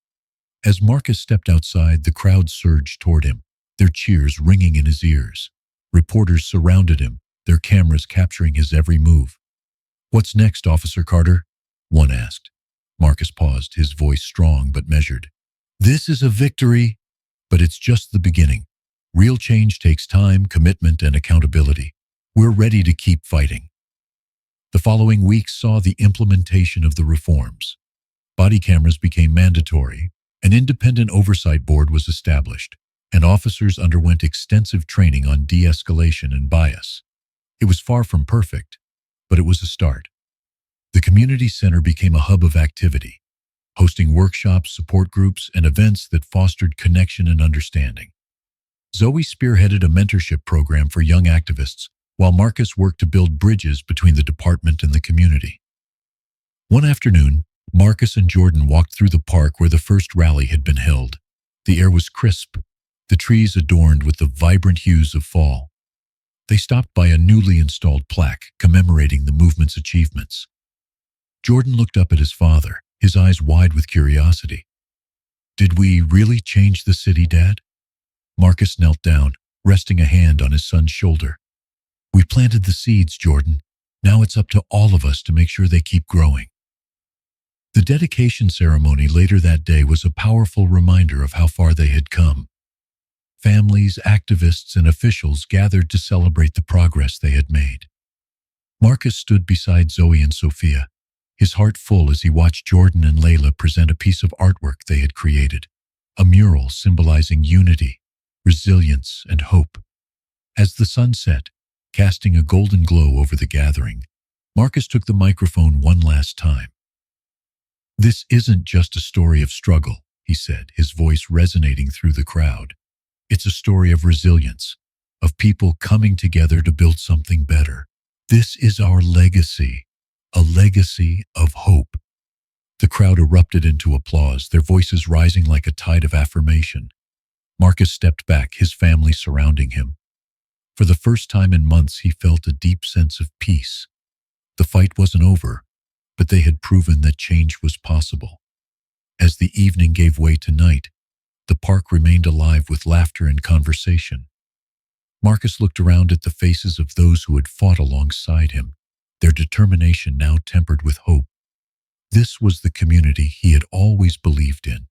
As Marcus stepped outside, the crowd surged toward him, their cheers ringing in his ears. Reporters surrounded him, their cameras capturing his every move. "What's next, Officer Carter?" one asked. Marcus paused, his voice strong but measured. "This is a victory, but it's just the beginning. Real change takes time, commitment, and accountability. We're ready to keep fighting." The following weeks saw the implementation of the reforms. Body cameras became mandatory, an independent oversight board was established, and officers underwent extensive training on de-escalation and bias. It was far from perfect, but it was a start. The community center became a hub of activity, hosting workshops, support groups, and events that fostered connection and understanding. Zoe spearheaded a mentorship program for young activists, while Marcus worked to build bridges between the department and the community. One afternoon, Marcus and Jordan walked through the park where the first rally had been held. The air was crisp, the trees adorned with the vibrant hues of fall. They stopped by a newly installed plaque commemorating the movement's achievements. Jordan looked up at his father, his eyes wide with curiosity. "Did we really change the city, Dad?" Marcus knelt down, resting a hand on his son's shoulder. "We planted the seeds, Jordan. Now it's up to all of us to make sure they keep growing. The dedication ceremony later that day was a powerful reminder of how far they had come. Families, activists, and officials gathered to celebrate the progress they had made. Marcus stood beside Zoe and Sophia, his heart full as he watched Jordan and Layla present a piece of artwork they had created, a mural symbolizing unity, resilience, and hope. As the sun set, casting a golden glow over the gathering, Marcus took the microphone one last time. "This isn't just a story of struggle," he said, his voice resonating through the crowd. "It's a story of resilience, of people coming together to build something better. This is our legacy, a legacy of hope." The crowd erupted into applause, their voices rising like a tide of affirmation. Marcus stepped back, his family surrounding him. For the first time in months, he felt a deep sense of peace. The fight wasn't over, but they had proven that change was possible. As the evening gave way to night, the park remained alive with laughter and conversation. Marcus looked around at the faces of those who had fought alongside him, their determination now tempered with hope. This was the community he had always believed in,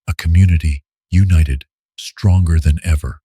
a community united, stronger than ever.